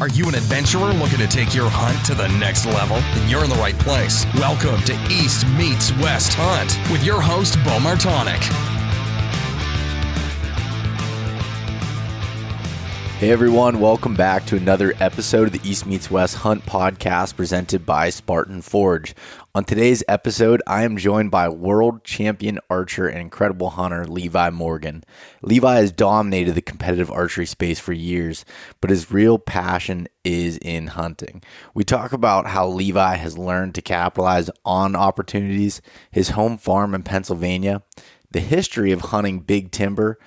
Are you an adventurer looking to take your hunt to the next level? Then you're in the right place. Welcome to East Meets West Hunt with your host, Beau Martonik. Hey everyone, welcome back to another episode of the East Meets West Hunt podcast presented by Spartan Forge. On today's episode, I am joined by world champion archer and incredible hunter Levi Morgan. Levi has dominated the competitive archery space for years, but his real passion is in hunting. We talk about how Levi has learned to capitalize on opportunities, his home farm in Pennsylvania, the history of hunting big timber,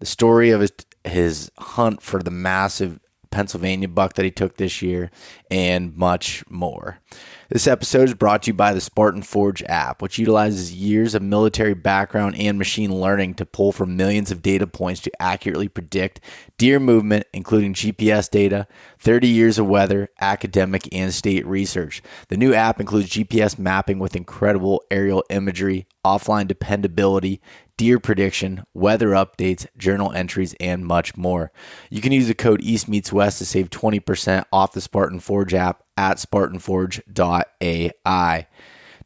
the story of his hunt for the massive Pennsylvania buck that he took this year, and much more. This episode is brought to you by the Spartan Forge app, which utilizes years of military background and machine learning to pull from millions of data points to accurately predict deer movement, including GPS data, 30 years of weather, academic, and state research. The new app includes GPS mapping with incredible aerial imagery, offline dependability, deer prediction, weather updates, journal entries, and much more. You can use the code eastmeetswest to save 20% off the Spartan Forge app at spartanforge.ai.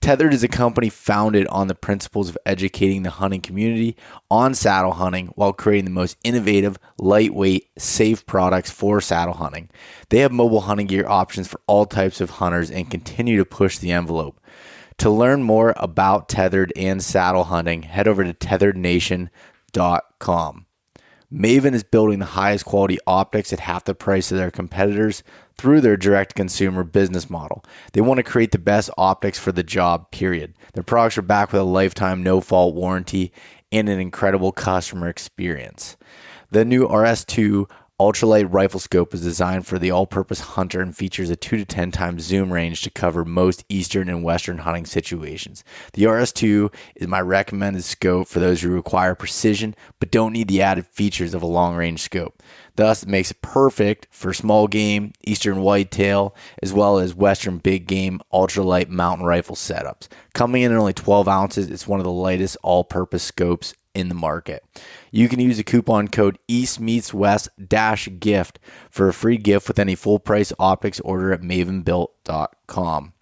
Tethered is a company founded on the principles of educating the hunting community on saddle hunting while creating the most innovative, lightweight, safe products for saddle hunting. They have mobile hunting gear options for all types of hunters and continue to push the envelope. To learn more about tethered and saddle hunting, head over to tetherednation.com. Maven is building the highest quality optics at half the price of their competitors through their direct-to-consumer business model. They want to create the best optics for the job, period. Their products are backed with a lifetime no-fault warranty and an incredible customer experience. The new RS2 ultralight rifle scope is designed for the all-purpose hunter and features a 2 to 10 times zoom range to cover most eastern and western hunting situations. The RS2 is my recommended scope for those who require precision but don't need the added features of a long-range scope. Thus, it makes it perfect for small game, eastern whitetail, as well as western big game ultralight mountain rifle setups. Coming in at only 12 ounces, it's one of the lightest all-purpose scopes in the market. You can use the coupon code eastmeetswest-gift for a free gift with any full price optics order at mavenbuilt.com.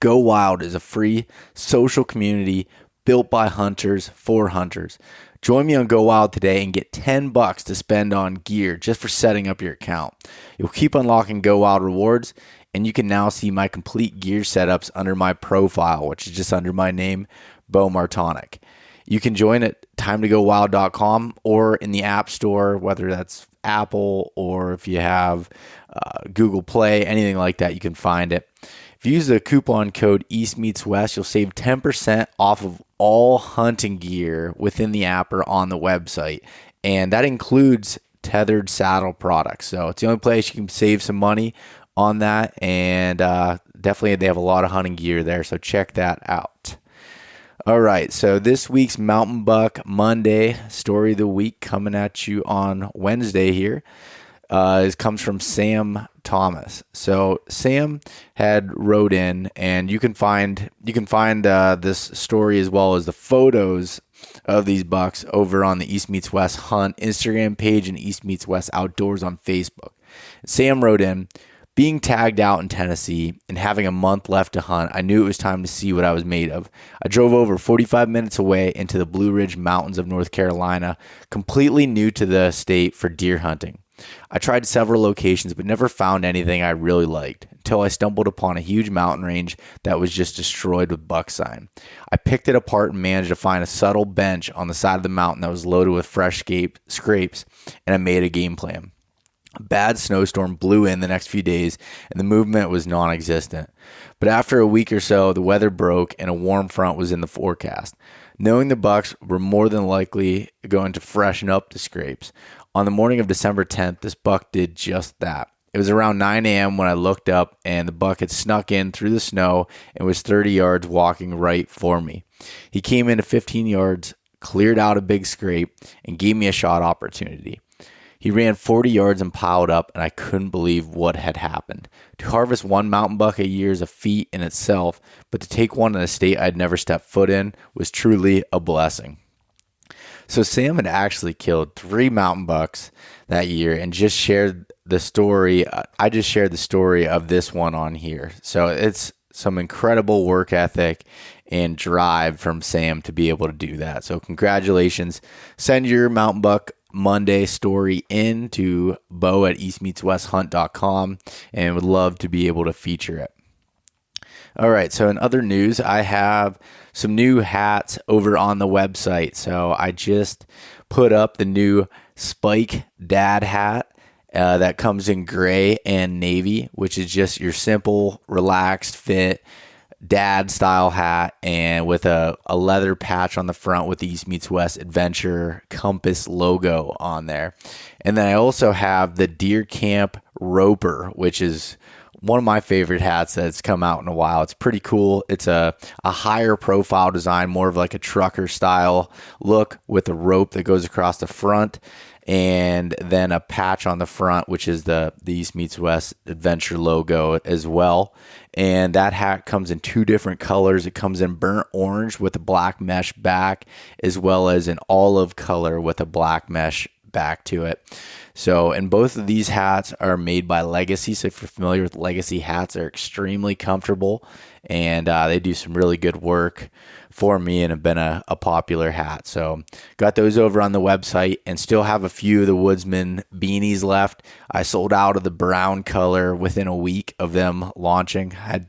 GoWild is a free social community built by hunters for hunters. Join me on GoWild today and get $10 to spend on gear just for setting up your account. You'll keep unlocking GoWild rewards, and you can now see my complete gear setups under my profile, which is just under my name, Beau Martonik. You can join at timetogowild.com or in the App Store, whether that's Apple or if you have Google Play, anything like that, you can find it. If you use the coupon code eastmeetswest, you'll save 10% off of all hunting gear within the app or on the website. And that includes tethered saddle products. So it's the only place you can save some money on that. And definitely they have a lot of hunting gear there. So check that out. All right, so this week's Mountain Buck Monday story of the week coming at you on Wednesday here comes from Sam Thomas. So Sam had wrote in, and you can find this story as well as the photos of these bucks over on the East Meets West Hunt Instagram page and East Meets West Outdoors on Facebook. Sam wrote in, being tagged out in Tennessee and having a month left to hunt, I knew it was time to see what I was made of. I drove over 45 minutes away into the Blue Ridge Mountains of North Carolina, completely new to the state for deer hunting. I tried several locations but never found anything I really liked until I stumbled upon a huge mountain range that was just destroyed with buck sign. I picked it apart and managed to find a subtle bench on the side of the mountain that was loaded with fresh scrapes, and I made a game plan. A bad snowstorm blew in the next few days, and the movement was non-existent. But after a week or so, the weather broke, and a warm front was in the forecast. Knowing the bucks were more than likely going to freshen up the scrapes, on the morning of December 10th, this buck did just that. It was around 9 a.m. when I looked up, and the buck had snuck in through the snow and was 30 yards walking right for me. He came in at 15 yards, cleared out a big scrape, and gave me a shot opportunity. He ran 40 yards and piled up, and I couldn't believe what had happened. To harvest one mountain buck a year is a feat in itself, but to take one in a state I'd never stepped foot in was truly a blessing. So Sam had actually killed 3 mountain bucks that year and just shared the story. I just shared the story of this one on here. So it's some incredible work ethic and drive from Sam to be able to do that. So congratulations. Send your Mountain Buck Monday story in to Beau at eastmeetswest-gift.com, and would love to be able to feature it. All right, so in other news, I have some new hats over on the website. So I just put up the new Spike Dad hat that comes in gray and navy, which is just your simple, relaxed fit dad style hat, and with a leather patch on the front with the East Meets West Adventure Compass logo on there. And then I also have the Deer Camp Roper, which is one of my favorite hats that's come out in a while. It's pretty cool. It's a higher profile design, more of like a trucker style look with a rope that goes across the front, and then a patch on the front, which is the East Meets West Adventure logo as well. And that hat comes in two different colors. It comes in burnt orange with a black mesh back, as well as an olive color with a black mesh back to it. So, and both of these hats are made by Legacy. So if you're familiar with Legacy hats, they're extremely comfortable, and they do some really good work for me and have been a popular hat. So got those over on the website, and still have a few of the Woodsman beanies left. I sold out of the brown color within a week of them launching. I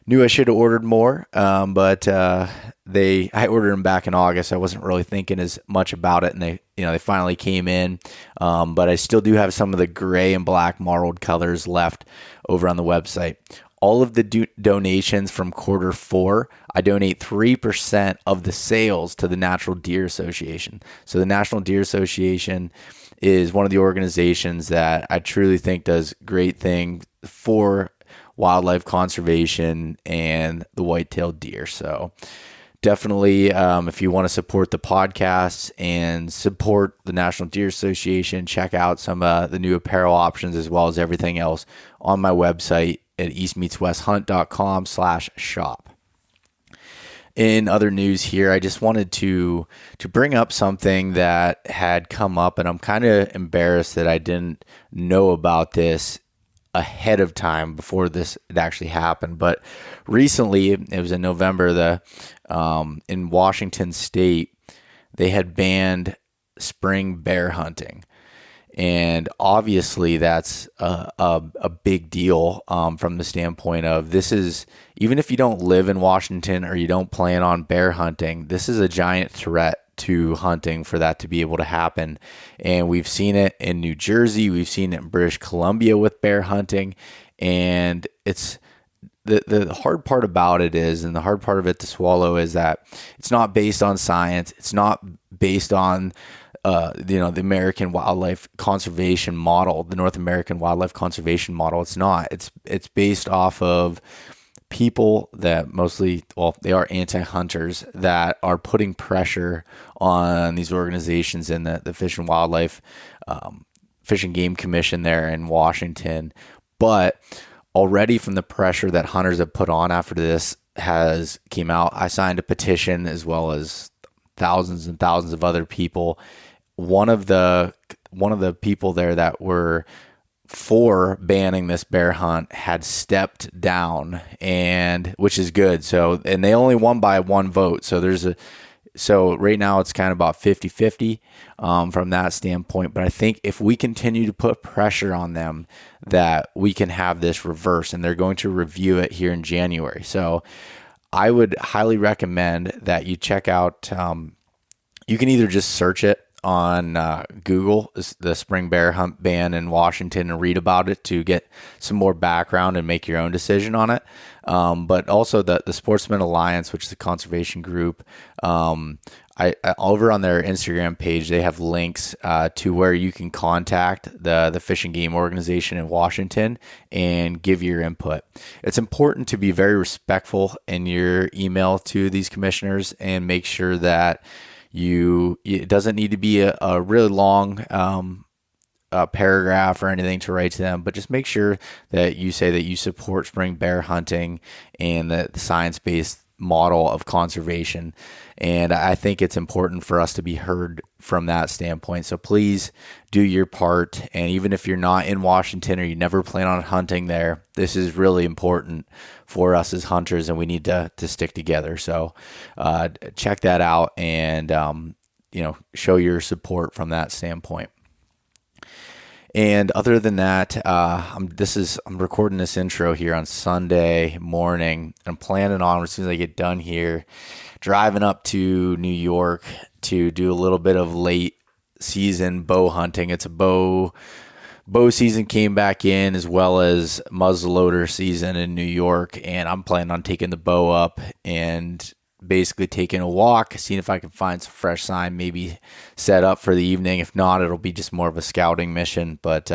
knew I should have ordered more, but I ordered them back in August. I wasn't really thinking as much about it, and they finally came in. But I still do have some of the gray and black marbled colors left over on the website. All of the donations from quarter 4, I donate 3% of the sales to the National Deer Association. So the National Deer Association is one of the organizations that I truly think does great things for wildlife conservation and the white-tailed deer. So definitely, if you want to support the podcast and support the National Deer Association, check out some of the new apparel options, as well as everything else on my website at eastmeetswest-gift.com/shop. In other news here, I just wanted to bring up something that had come up, and I'm kind of embarrassed that I didn't know about this ahead of time before it actually happened. But recently, it was in November, in Washington State, they had banned spring bear hunting. And obviously that's a big deal from the standpoint of, this is, even if you don't live in Washington or you don't plan on bear hunting, this is a giant threat to hunting for that to be able to happen. And we've seen it in New Jersey, we've seen it in British Columbia with bear hunting, and it's the hard part about it is, and the hard part of it to swallow, is that it's not based on science. It's not based on the American wildlife conservation model, the North American wildlife conservation model. It's not. It's based off of people that mostly, they are anti-hunters that are putting pressure on these organizations in the Fish and Wildlife Fish and Game Commission there in Washington. But already from the pressure that hunters have put on after this has came out, I signed a petition, as well as thousands and thousands of other people. One of the people there that were for banning this bear hunt had stepped down, and which is good. So, and they only won by one vote. So right now it's kind of about 50-50 from that standpoint. But I think if we continue to put pressure on them, that we can have this reverse, and they're going to review it here in January. So I would highly recommend that you check out, you can either just search it on Google, the spring bear hunt ban in Washington, and read about it to get some more background and make your own decision on it. But also the Sportsman Alliance, which is a conservation group, I over on their Instagram page, they have links to where you can contact the Fish and Game organization in Washington and give your input. It's important to be very respectful in your email to these commissioners, and make sure that it doesn't need to be a really long paragraph or anything to write to them, but just make sure that you say that you support spring bear hunting and the science-based model of conservation. And I think it's important for us to be heard from that standpoint. So please do your part. And even if you're not in Washington or you never plan on hunting there, this is really important for us as hunters, and we need to stick together. So check that out and, show your support from that standpoint. And other than that, I'm recording this intro here on Sunday morning. I'm planning on, as soon as I get done here, driving up to New York to do a little bit of late season bow hunting. It's a bow season came back in, as well as muzzleloader season in New York, and I'm planning on taking the bow up and basically taking a walk, seeing if I can find some fresh sign, maybe set up for the evening. If not, it'll be just more of a scouting mission, but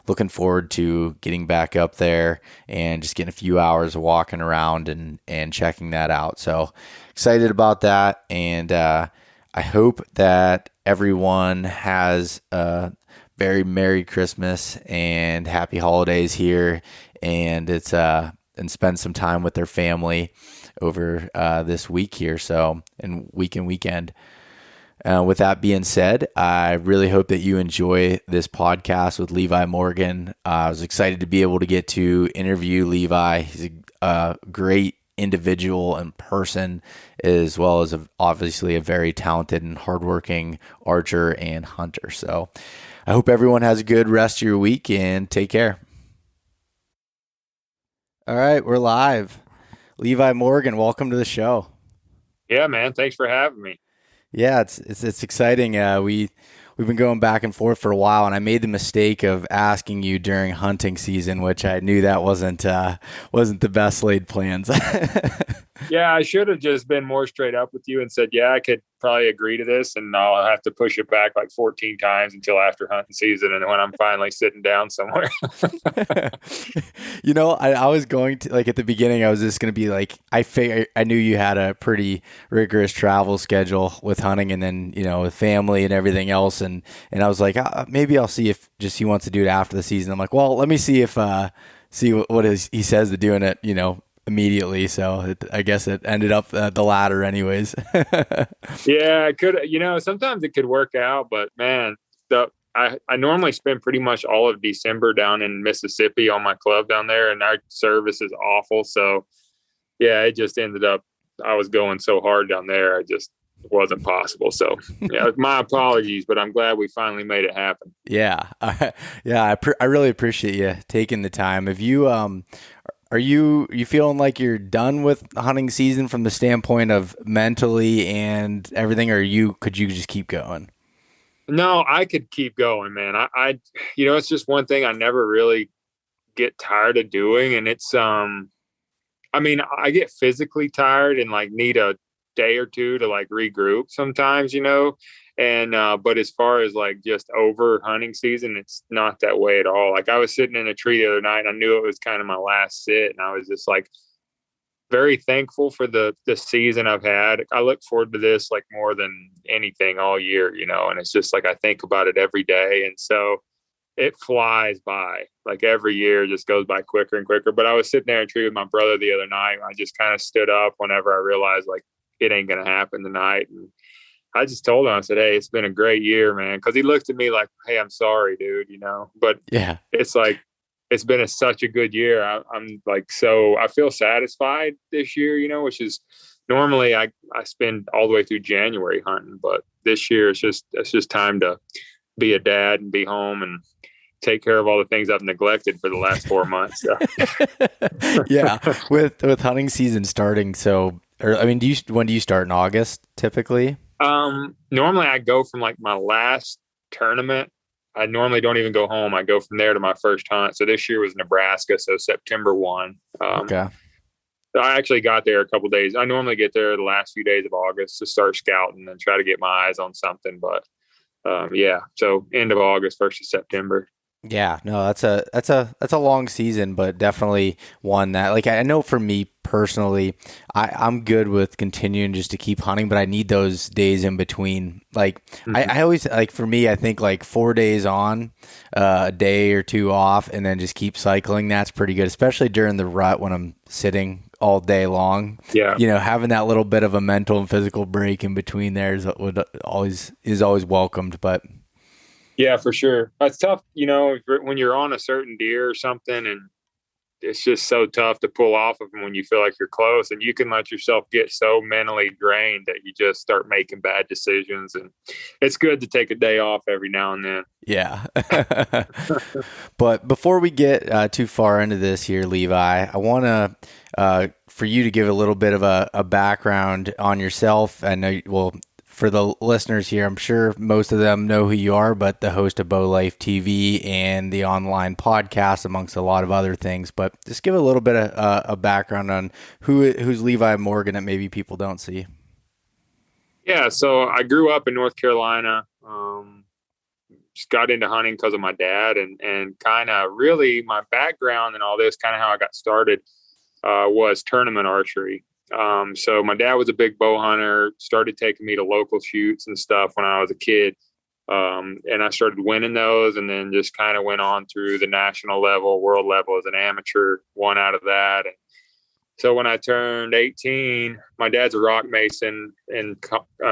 looking forward to getting back up there and just getting a few hours of walking around and checking that out. So excited about that, and I hope that everyone has a very Merry Christmas and Happy Holidays here, and and spend some time with their family over this week here, and weekend. With that being said, I really hope that you enjoy this podcast with Levi Morgan. I was excited to be able to get to interview Levi. He's a great individual and person, as well as obviously a very talented and hardworking archer and hunter. So I hope everyone has a good rest of your week, and take care. All right, we're live. Levi Morgan, welcome to the show. Yeah, man. Thanks for having me. Yeah, it's exciting. We've been going back and forth for a while, and I made the mistake of asking you during hunting season, which I knew that wasn't the best laid plans. Yeah, I should have just been more straight up with you and said, yeah, I could probably agree to this, and I'll have to push it back like 14 times until after hunting season, and when I'm finally sitting down somewhere. I was going to, like, at the beginning, I was just going to be like, I knew you had a pretty rigorous travel schedule with hunting, and then, with family and everything else. And I was like, maybe I'll see if just he wants to do it after the season. I'm like, well, let me see if, he says to doing it, immediately. So I guess it ended up the latter anyways. Yeah, it could, sometimes it could work out, but man, I normally spend pretty much all of December down in Mississippi on my club down there, and our service is awful. So yeah, it just ended up, I was going so hard down there. It just wasn't possible. So yeah, my apologies, but I'm glad we finally made it happen. Yeah. I really appreciate you taking the time. Have you, are you feeling like you're done with hunting season from the standpoint of mentally and everything, or could you just keep going? No, I could keep going, man. I it's just one thing I never really get tired of doing. And it's, I get physically tired and like need a day or two to like regroup sometimes, and, but as far as like just over hunting season, it's not that way at all. Like I was sitting in a tree the other night and I knew it was kind of my last sit, and I was just like very thankful for the season I've had. I look forward to this like more than anything all year, and it's just like, I think about it every day. And so it flies by, like every year just goes by quicker and quicker. But I was sitting there in a tree with my brother the other night. I just kind of stood up whenever I realized like it ain't going to happen tonight. And I just told him, I said, hey, it's been a great year, man. Cause he looked at me like, hey, I'm sorry, dude, but yeah, it's like, it's been such a good year. I'm like, so I feel satisfied this year, which is normally I spend all the way through January hunting, but this year it's just time to be a dad and be home and take care of all the things I've neglected for the last 4 months. So. Yeah. With hunting season starting. So, when do you start, in August typically? Normally I go from like my last tournament. I normally don't even go home. I go from there to my first hunt. So this year was Nebraska. So September 1. Okay. I actually got there a couple days. I normally get there the last few days of August to start scouting and try to get my eyes on something. But, yeah, so end of August, 1st of September. Yeah, no, that's a long season, but definitely one that, like, I know for me personally, I'm good with continuing just to keep hunting, but I need those days in between. Like, I always, like, for me, I think like 4 days on, a day or two off, and then just keep cycling. That's pretty good, especially during the rut when I'm sitting all day long. Yeah. Having that little bit of a mental and physical break in between there is always welcomed. But yeah, for sure. It's tough, when you're on a certain deer or something, and it's just so tough to pull off of them when you feel like you're close, and you can let yourself get so mentally drained that you just start making bad decisions. And it's good to take a day off every now and then. Yeah. But before we get too far into this here, Levi, I want to, for you to give a little bit of a background on yourself. I know, for the listeners here, I'm sure most of them know who you are, but the host of Beau Life TV and the online podcast, amongst a lot of other things. But just give a little bit of a background on who's Levi Morgan that maybe people don't see. Yeah, so I grew up in North Carolina. Just got into hunting because of my dad, and kind of really my background and all this, kind of how I got started was tournament archery. So my dad was a big bow hunter, started taking me to local shoots and stuff when I was a kid. And I started winning those, and then just kind of went on through the national level, world level as an amateur, won out of that. And so when I turned 18, my dad's a rock mason in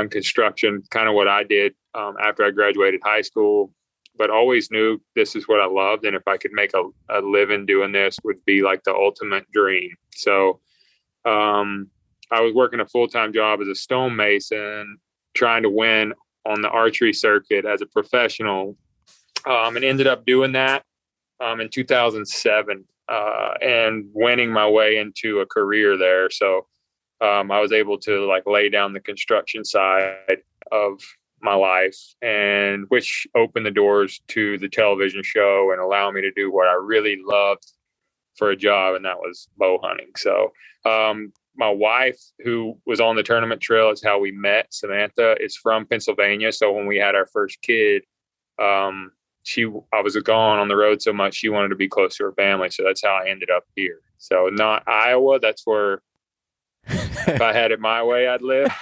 construction, kind of what I did after I graduated high school, but always knew this is what I loved. And if I could make a living doing this, would be like the ultimate dream. So I was working a full-time job as a stonemason, trying to win on the archery circuit as a professional, and ended up doing that in 2007 and winning my way into a career there. So I was able to lay down the construction side of my life, and which opened the doors to the television show and allow me to do what I really loved for a job, and that was bow hunting. So my wife, who was on the tournament trail, is how we met. Samantha is from Pennsylvania. So when we had our first kid, I was gone on the road so much, she wanted to be close to her family. So that's how I ended up here. So not Iowa. That's where, if I had it my way, I'd live.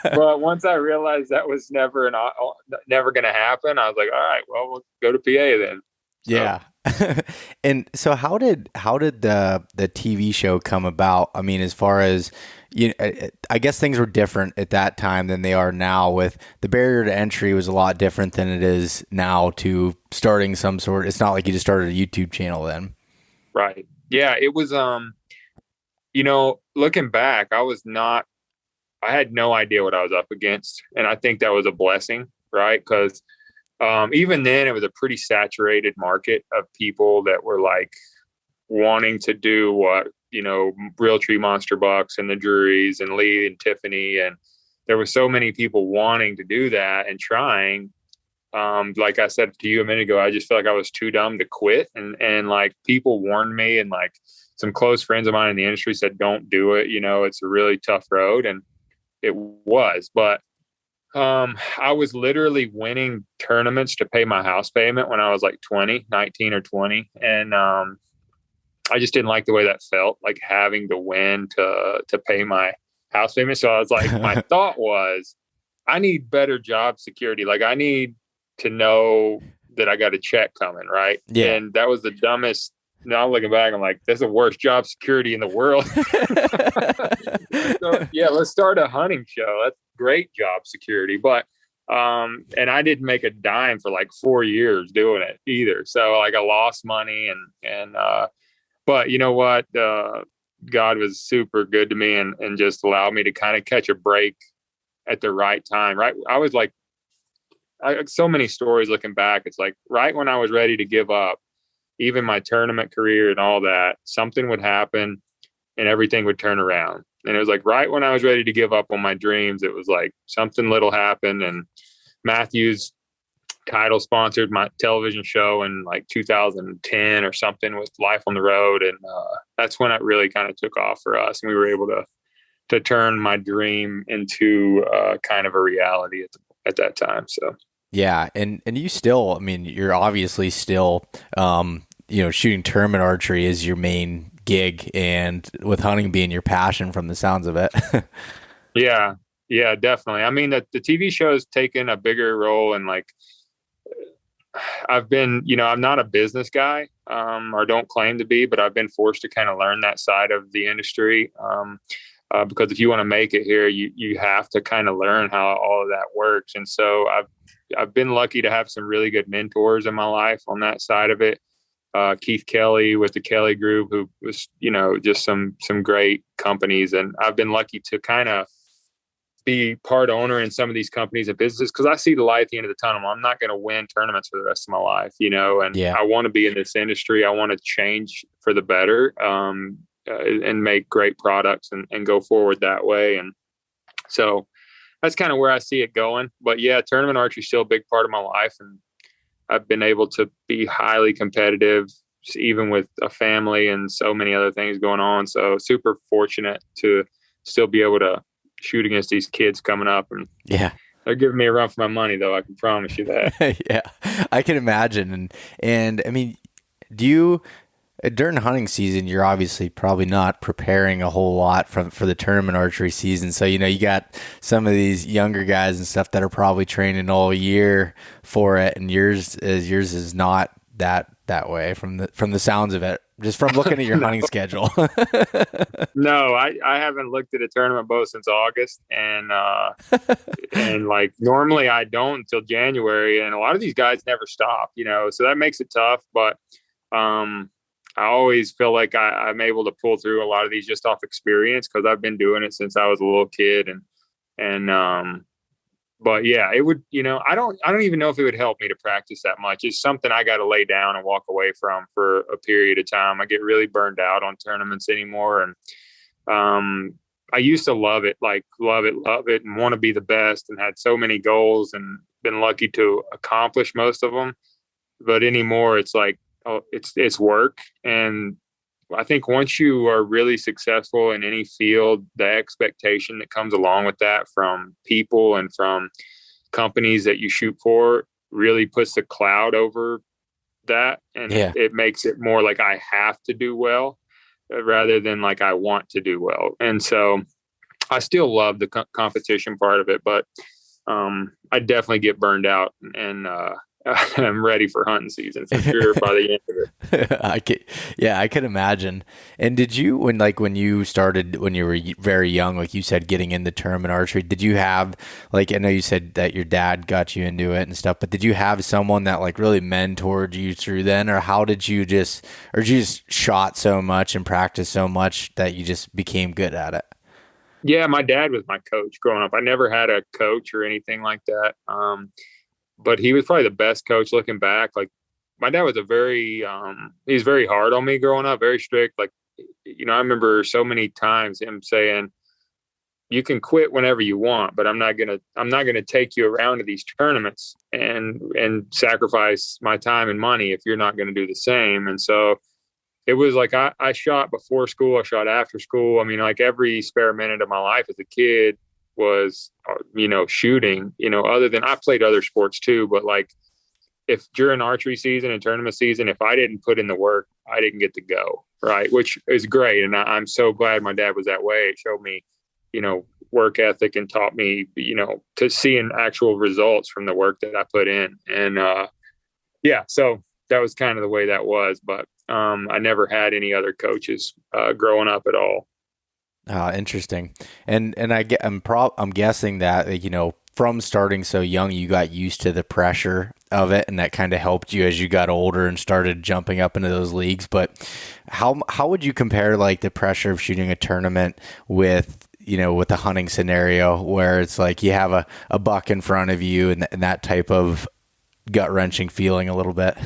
but once I realized that was never going to happen, I was like, all right, well, we'll go to PA then. So. Yeah. And so how did the TV show come about? I mean, as far as, I guess things were different at that time than they are now. With the barrier to entry was a lot different than it is now to starting some sort. It's not like you just started a YouTube channel then. Right. Yeah. It was, looking back, I had no idea what I was up against. And I think that was a blessing, right? Because even then it was a pretty saturated market of people that were wanting to do what, Realtree Monster Bucks and the Drurys and Lee and Tiffany. And there were so many people wanting to do that and trying. Like I said to you a minute ago, I just felt like I was too dumb to quit. And people warned me, and some close friends of mine in the industry said, don't do it. It's a really tough road. And it was, but I was literally winning tournaments to pay my house payment when I was 19 or 20. And I just didn't like the way that felt, having to win to pay my house payment. So I was my thought was, I need better job security. I need to know that I got a check coming. Right. Yeah. And that was the dumbest. Now I'm looking back, I'm that's the worst job security in the world. So, yeah, let's start a hunting show. That's great job security. But, and I didn't make a dime for 4 years doing it either. So I lost money but you know what? God was super good to me and just allowed me to kind of catch a break at the right time. Right. I was so many stories looking back. It's right when I was ready to give up, even my tournament career and all that, something would happen and everything would turn around. And it was right when I was ready to give up on my dreams, it was something little happened, and Matthews title sponsored my television show in 2010 or something with Life on the Road. And that's when it really kind of took off for us. And we were able to turn my dream into kind of a reality at that time. So. Yeah. And you still, you're obviously still, shooting tournament archery is your main gig, and with hunting being your passion from the sounds of it. Yeah, definitely. The TV show has taken a bigger role in I've been, I'm not a business guy, or don't claim to be, but I've been forced to kind of learn that side of the industry. Because if you want to make it here, you have to kind of learn how all of that works. And so I've been lucky to have some really good mentors in my life on that side of it. Keith Kelly with the Kelly Group, who was, just some great companies. And I've been lucky to kind of be part owner in some of these companies and businesses, because I see the light at the end of the tunnel. I'm not going to win tournaments for the rest of my life, and Yeah. I want to be in this industry. I want to change for the better, and make great products and go forward that way. And so that's kind of where I see it going. But yeah, tournament archery is still a big part of my life. And I've been able to be highly competitive, even with a family and so many other things going on. So super fortunate to still be able to shoot against these kids coming up. And Yeah. they're giving me a run for my money, though. I can promise you that. Yeah, I can imagine. And I mean, during hunting season, you're obviously probably not preparing a whole lot for the tournament archery season. So, you got some of these younger guys and stuff that are probably training all year for it. And yours is not that way from the sounds of it, just from looking at your hunting schedule. No, I haven't looked at a tournament bow since August, and like normally I don't until January, and a lot of these guys never stop, so that makes it tough. But I always feel like I'm able to pull through a lot of these just off experience, because I've been doing it since I was a little kid, but yeah, it would, I don't even know if it would help me to practice that much. It's something I got to lay down and walk away from for a period of time. I get really burned out on tournaments anymore. And I used to love it, and want to be the best, and had so many goals and been lucky to accomplish most of them. But anymore, it's like, it's work. And I think once you are really successful in any field, the expectation that comes along with that from people and from companies that you shoot for really puts a cloud over that. And it makes it more like I have to do well, rather than like I want to do well. And so I still love the competition part of it, but I definitely get burned out, and I'm ready for hunting season for sure by the end of it. I can imagine. And did you, when you started, when you were very young, like you said, getting into tournament archery, did you have, like, I know you said that your dad got you into it and stuff, but did you have someone that like really mentored you through then, or how did you just shot so much and practiced so much that you just became good at it? Yeah, my dad was my coach growing up. I never had a coach or anything like that. But he was probably the best coach looking back. Like, my dad was he's very hard on me growing up, very strict. Like, I remember so many times him saying, you can quit whenever you want, but I'm not going to take you around to these tournaments and sacrifice my time and money if you're not going to do the same. And so it was like, I shot before school, I shot after school. I mean, like every spare minute of my life as a kid was, shooting, other than I played other sports too, but like if during archery season and tournament season, if I didn't put in the work, I didn't get to go. Right. Which is great. And I'm so glad my dad was that way. It showed me, work ethic, and taught me, to seeing actual results from the work that I put in. And, so that was kind of the way that was, but, I never had any other coaches, growing up at all. Interesting. And I'm guessing that, from starting so young, you got used to the pressure of it, and that kind of helped you as you got older and started jumping up into those leagues. But how would you compare like the pressure of shooting a tournament with, with a hunting scenario where it's like you have a buck in front of you and that type of gut wrenching feeling a little bit?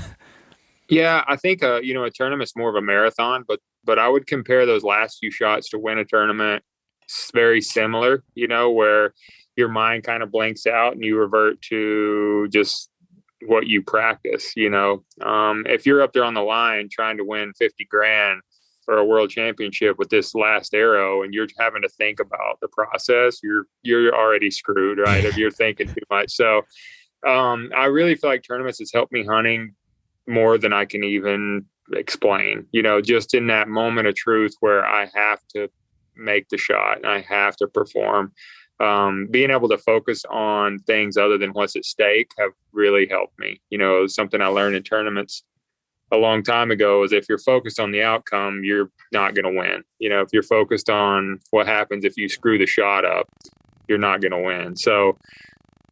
Yeah, I think, a tournament's more of a marathon, but I would compare those last few shots to win a tournament. It's very similar, where your mind kind of blanks out and you revert to just what you practice. If you're up there on the line trying to win 50 grand for a world championship with this last arrow, and you're having to think about the process, you're already screwed, right? If you're thinking too much. So, I really feel like tournaments has helped me hunting more than I can even explain, just in that moment of truth where I have to make the shot and I have to perform. being able to focus on things other than what's at stake have really helped me. Something I learned in tournaments a long time ago is if you're focused on the outcome, you're not going to win. If you're focused on what happens if you screw the shot up, you're not going to win. So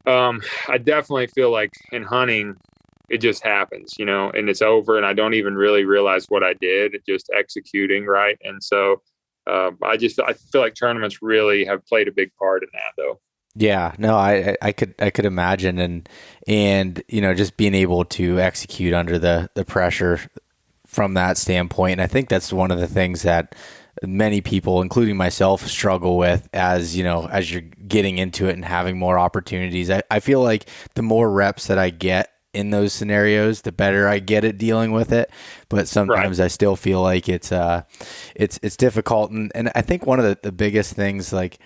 I definitely feel like in hunting, it just happens, and it's over. And I don't even really realize what I did, just executing. Right. And so I feel like tournaments really have played a big part in that, though. Yeah, no, I could imagine, and just being able to execute under the pressure from that standpoint. And I think that's one of the things that many people, including myself, struggle with as you're getting into it and having more opportunities. I feel like the more reps that I get in those scenarios, the better I get at dealing with it. But sometimes I still feel like it's difficult. And I think one of the biggest things, like,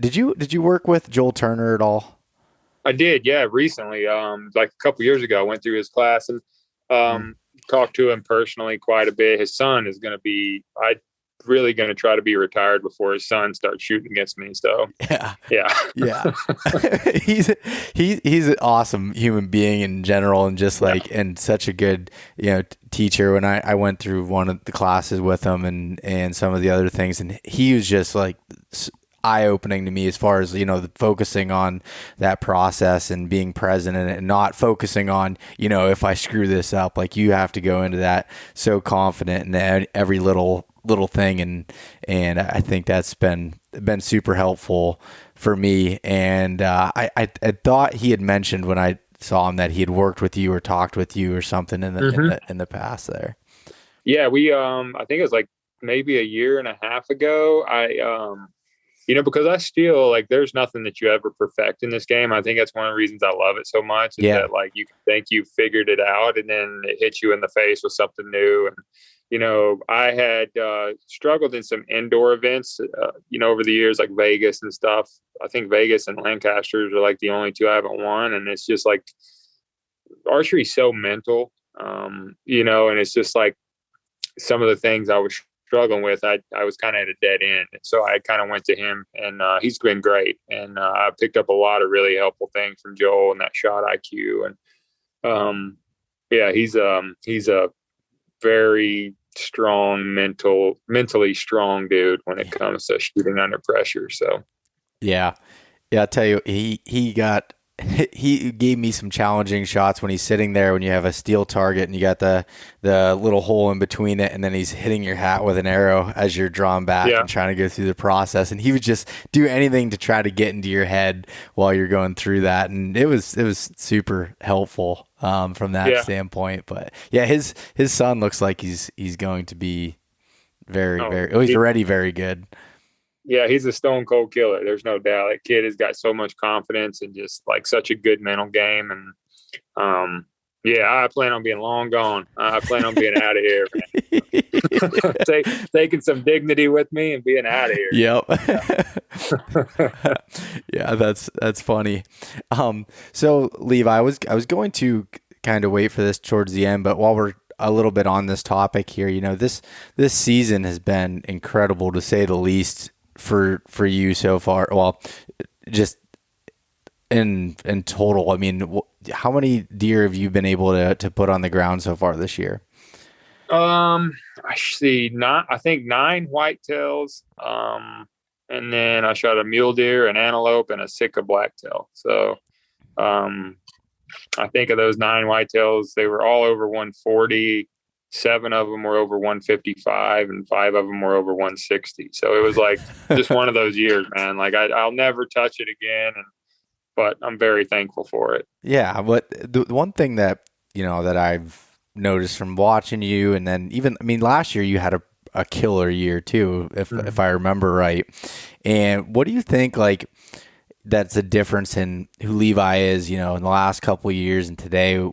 did you work with Joel Turner at all? I did. Yeah. Recently, like a couple years ago, I went through his class and talked to him personally quite a bit. His son is really going to try to be retired before his son starts shooting against me. So yeah. he's an awesome human being in general, and just and such a good, teacher. When I went through one of the classes with him and some of the other things, and he was just like eye-opening to me as far as focusing on that process and being present in it, and not focusing on if I screw this up. Like, you have to go into that so confident in every little thing, and I think that's been super helpful for me. And I thought he had mentioned when I saw him that he had worked with you or talked with you or something in the past there. Yeah, we I think it was like maybe a year and a half ago. Because I still, like, there's nothing that you ever perfect in this game. I think that's one of the reasons I love it so much, is that, like, you think you've figured it out, and then it hits you in the face with something new. And, I had struggled in some indoor events, over the years, like Vegas and stuff. I think Vegas and Lancasters are like the only two I haven't won. And it's just like, archery is so mental, and it's just like some of the things I was struggling with, I was kind of at a dead end. And so I kind of went to him, and he's been great. And I picked up a lot of really helpful things from Joel and that shot IQ. And he's a very strong, mentally strong dude when it comes to shooting under pressure. So yeah, I tell you, he gave me some challenging shots when he's sitting there, when you have a steel target and you got the little hole in between it, and then he's hitting your hat with an arrow as you're drawn back and trying to go through the process. And he would just do anything to try to get into your head while you're going through that. And it was super helpful from that standpoint. But yeah, his son looks like he's going to be he's already very good. Yeah, he's a stone cold killer. There's no doubt. That kid has got so much confidence and just like such a good mental game. And I plan on being long gone. I plan on being out of here, man. Taking some dignity with me and being out of here. Yep. Yeah, that's funny. So Levi, I was going to kind of wait for this towards the end, but while we're a little bit on this topic here, this season has been incredible, to say the least, for you so far. Well, just in total, I mean, how many deer have you been able to put on the ground so far this year? I think 9 whitetails. And then I shot a mule deer, an antelope, and a Sitka blacktail. So, I think of those 9 whitetails, they were all over 140. 7 of them were over 155, and 5 of them were over 160. So it was like just one of those years, man. Like I'll never touch it again, but I'm very thankful for it. Yeah, but the one thing that that I've noticed from watching you, and then even, I mean, last year you had a killer year too, if I remember right. And what do you think, like, that's a difference in who Levi is, in the last couple of years and today,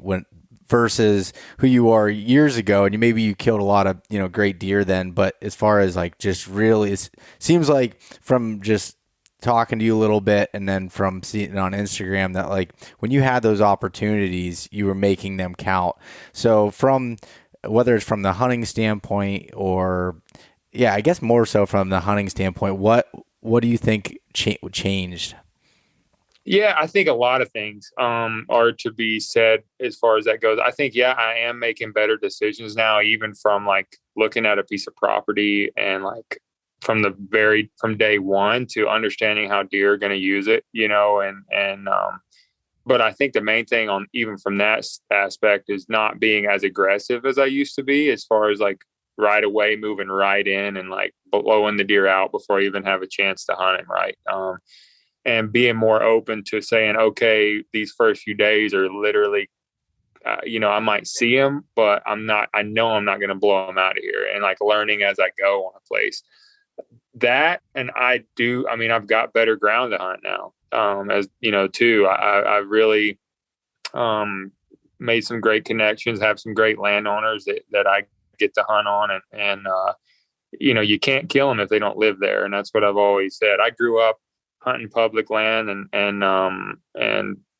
versus who you are years ago? And maybe you killed a lot of great deer then, but as far as like just really, it seems like from just talking to you a little bit and then from seeing it on Instagram that, like, when you had those opportunities, you were making them count. So from whether it's from the hunting standpoint, or I guess more so from the hunting standpoint, what do you think changed? Yeah, I think a lot of things are to be said as far as that goes. I think, yeah, I am making better decisions now, even from like looking at a piece of property and like from day one to understanding how deer are going to use it, but I think the main thing on even from that aspect is not being as aggressive as I used to be, as far as like right away moving right in and like blowing the deer out before I even have a chance to hunt him. Right. And being more open to saying, okay, these first few days are literally, I might see them, but I know I'm not going to blow them out of here, and like learning as I go on a place that. And I've got better ground to hunt now. As you know, too, I really, made some great connections, have some great landowners that I get to hunt on, and you can't kill them if they don't live there. And that's what I've always said. I grew up hunting public land and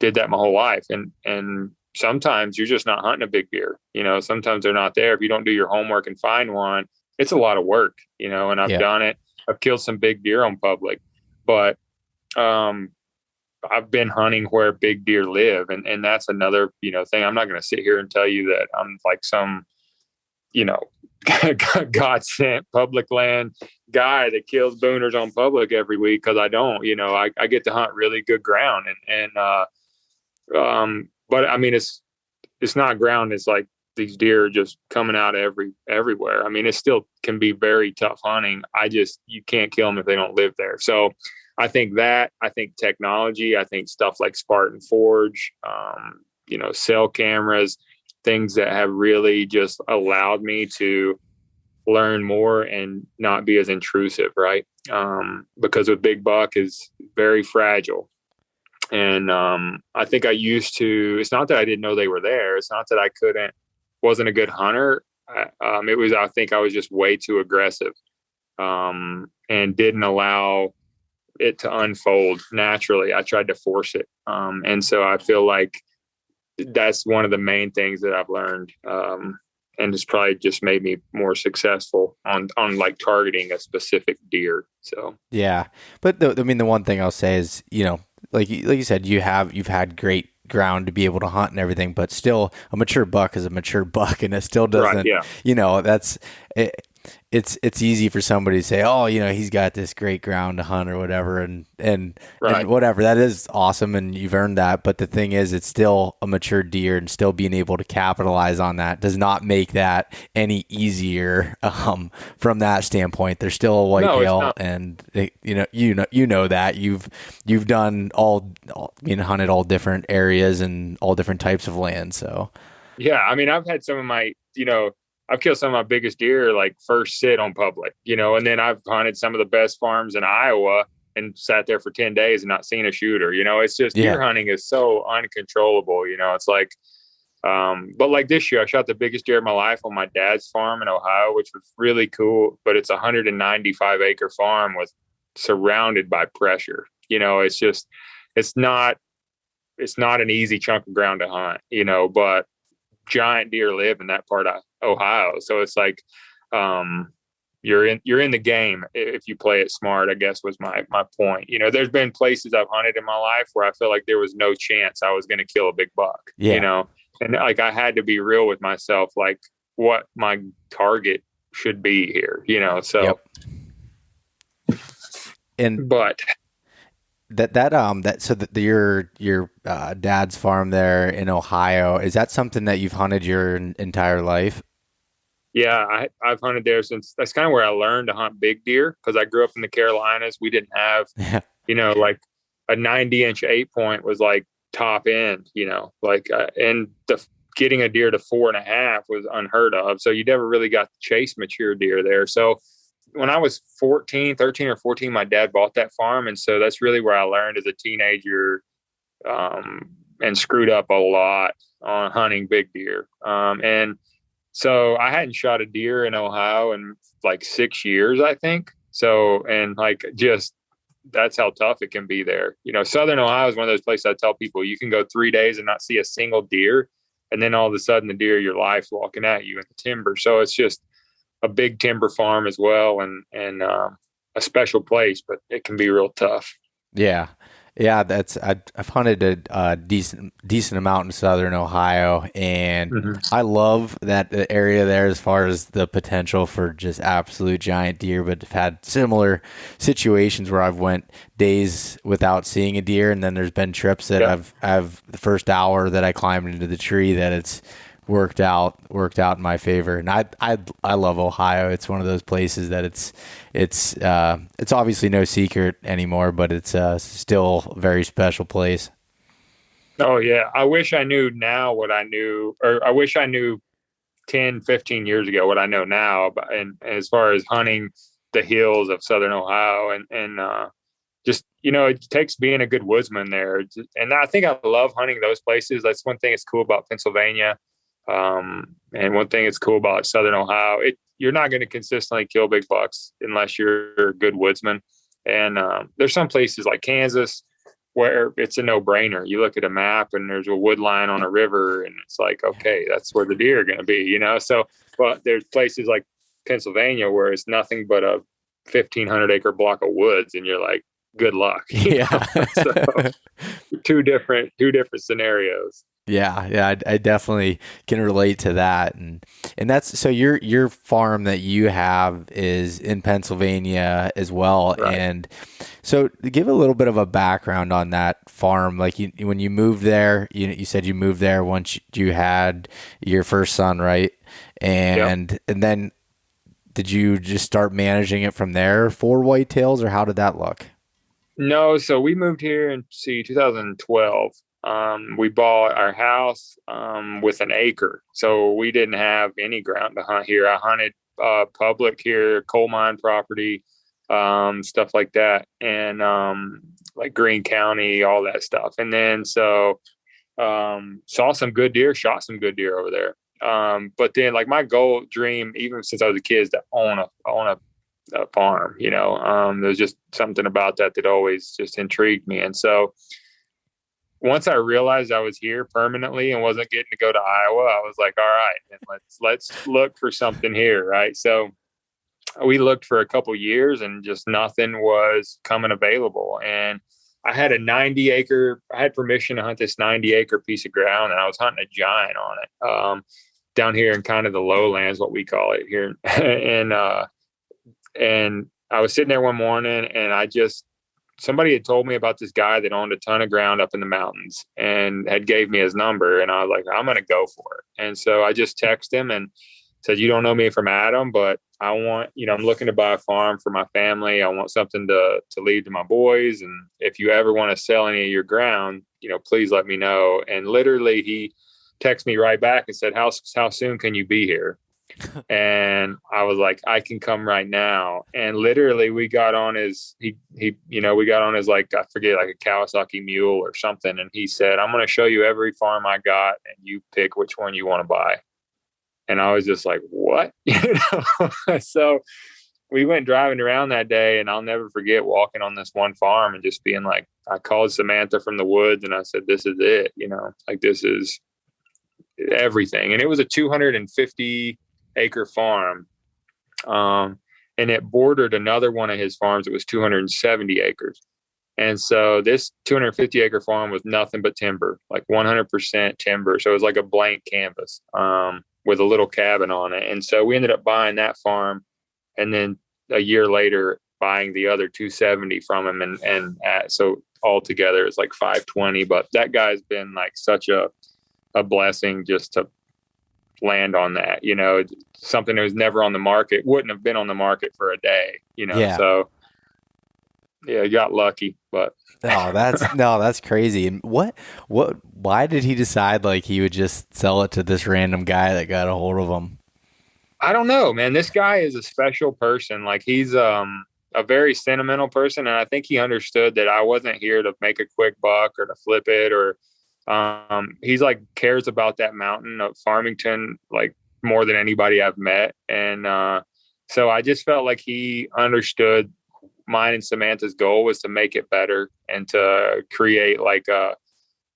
did that my whole life. And sometimes you're just not hunting a big deer. Sometimes they're not there. If you don't do your homework and find one, it's a lot of work, and I've done it. I've killed some big deer on public, but I've been hunting where big deer live. And that's another, thing. I'm not going to sit here and tell you that I'm like some, God sent public land guy that kills booners on public every week. Cause I don't, I get to hunt really good ground but I mean, it's not ground. It's like these deer are just coming out everywhere. I mean, it still can be very tough hunting. You can't kill them if they don't live there. So I think technology, I think stuff like Spartan Forge, cell cameras, things that have really just allowed me to learn more and not be as intrusive, right? Because a big buck is very fragile. And I think it's not that I didn't know they were there. It's not that I wasn't a good hunter. I think I was just way too aggressive and didn't allow it to unfold naturally. I tried to force it. And so I feel like that's one of the main things that I've learned. And it's probably just made me more successful on like targeting a specific deer. So, yeah. But the one thing I'll say is, like you said, you've had great ground to be able to hunt and everything, but still a mature buck is a mature buck, and it still doesn't, right, yeah. That's it. It's easy for somebody to say, oh, he's got this great ground to hunt or whatever, and right. and whatever. That is awesome, and you've earned that. But the thing is, it's still a mature deer, and still being able to capitalize on that does not make that any easier. From that standpoint, there's still a whitetail, and you know that you've done hunted all different areas and all different types of land. So yeah, I mean, I've had some of my I've killed some of my biggest deer, like first sit on public, and then I've hunted some of the best farms in Iowa and sat there for 10 days and not seen a shooter. It's just deer hunting is so uncontrollable. It's like, but like this year, I shot the biggest deer of my life on my dad's farm in Ohio, which was really cool. But it's a 195-acre farm surrounded by pressure. It's not an easy chunk of ground to hunt, but giant deer live in that part of Ohio. So it's like, you're in the game if you play it smart, I guess was my point. There's been places I've hunted in my life where I feel like there was no chance I was going to kill a big buck, and like I had to be real with myself, like what my target should be here, so. Yep. Your dad's farm there in Ohio, is that something that you've hunted your entire life? Yeah, I've hunted there since. That's kind of where I learned to hunt big deer, because I grew up in the Carolinas. We didn't have, like a 90-inch 8-point was like top end, and getting a deer to 4.5 was unheard of. So you never really got to chase mature deer there. So when I was 13 or 14, my dad bought that farm. And so that's really where I learned as a teenager, and screwed up a lot on hunting big deer. And so I hadn't shot a deer in Ohio in like 6 years, I think. So, and like, just, that's how tough it can be there. Southern Ohio is one of those places I tell people you can go 3 days and not see a single deer. And then all of a sudden the deer of your life's walking at you in the timber. So it's just a big timber farm as well. And a special place, but it can be real tough. Yeah. Yeah, I've hunted a decent amount in southern Ohio, and Hmm. I love that area there as far as the potential for just absolute giant deer. But I've had similar situations where I've went days without seeing a deer, and then there's been trips that Yeah. I've the first hour that I climbed into the tree that it's worked out in my favor. And I love Ohio. It's one of those places that it's obviously no secret anymore, but it's still a very special place. Oh yeah. I wish I knew now what I knew, or I wish I knew 10, 15 years ago what I know now. And as far as hunting the hills of Southern Ohio and just, it takes being a good woodsman there. And I think I love hunting those places. That's one thing that's cool about Pennsylvania. And one thing that's cool about Southern Ohio, you're not going to consistently kill big bucks unless you're a good woodsman. And there's some places like Kansas where it's a no-brainer. You look at a map and there's a wood line on a river, and it's like, okay, that's where the deer are going to be, So, but there's places like Pennsylvania where it's nothing but a 1,500 acre block of woods, and you're like, good luck. Yeah. So two different scenarios. Yeah, I definitely can relate to that, and that's so your farm that you have is in Pennsylvania as well, Right. and so give a little bit of a background on that farm. Like when you moved there, you said you moved there once you had your first son, right? And then did you just start managing it from there for whitetails, or how did that look? No, so we moved here in 2012. We bought our house with an acre, so we didn't have any ground to hunt here. I hunted public here, coal mine property, stuff like that, and like Greene County, all that stuff. And then saw some good deer, shot some good deer over there. But then like my dream, even since I was a kid, is to own a farm. There's just something about that always just intrigued me. And so once I realized I was here permanently and wasn't getting to go to Iowa, I was like, all right, and let's look for something here. Right. So we looked for a couple years and just nothing was coming available. And I had I had permission to hunt this 90-acre piece of ground, and I was hunting a giant on it, down here in kind of the lowlands, what we call it here. And I was sitting there one morning, and somebody had told me about this guy that owned a ton of ground up in the mountains and had gave me his number. And I was like, I'm going to go for it. And so I just texted him and said, you don't know me from Adam, but I want, I'm looking to buy a farm for my family. I want something to leave to my boys. And if you ever want to sell any of your ground, please let me know. And literally he texted me right back and said, how soon can you be here? And I was like, I can come right now. And literally we got on his, we got on his, like, I forget, like a Kawasaki mule or something. And he said, I'm going to show you every farm I got, and you pick which one you want to buy. And I was just like, what? So we went driving around that day, and I'll never forget walking on this one farm and just being like, I called Samantha from the woods and I said, this is it, like this is everything. And it was a 250-acre farm. And it bordered another one of his farms. It was 270 acres. And so this 250-acre farm was nothing but timber, like 100% timber. So it was like a blank canvas, with a little cabin on it. And so we ended up buying that farm, and then a year later buying the other 270 from him. So altogether it's like 520, but that guy's been like such a blessing just to land on that, something that was never on the market, wouldn't have been on the market for a day, Yeah. So yeah, got lucky, but that's crazy. And why did he decide like he would just sell it to this random guy that got a hold of him? I don't know, man. This guy is a special person. Like he's a very sentimental person, and I think he understood that I wasn't here to make a quick buck or to flip it, or he's like cares about that mountain of Farmington like more than anybody I've met. And so I just felt like he understood mine and Samantha's goal was to make it better and to create like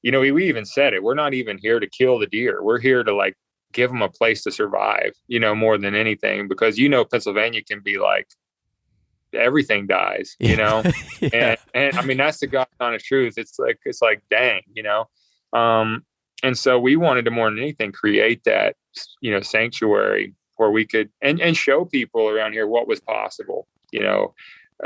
we even said it, we're not even here to kill the deer. We're here to like give them a place to survive, more than anything, because Pennsylvania can be like everything dies, you know? Yeah. And I mean, that's the God's honest truth. It's like, dang, you know? And so we wanted to more than anything create that, you know, sanctuary where we could, and show people around here what was possible, you know,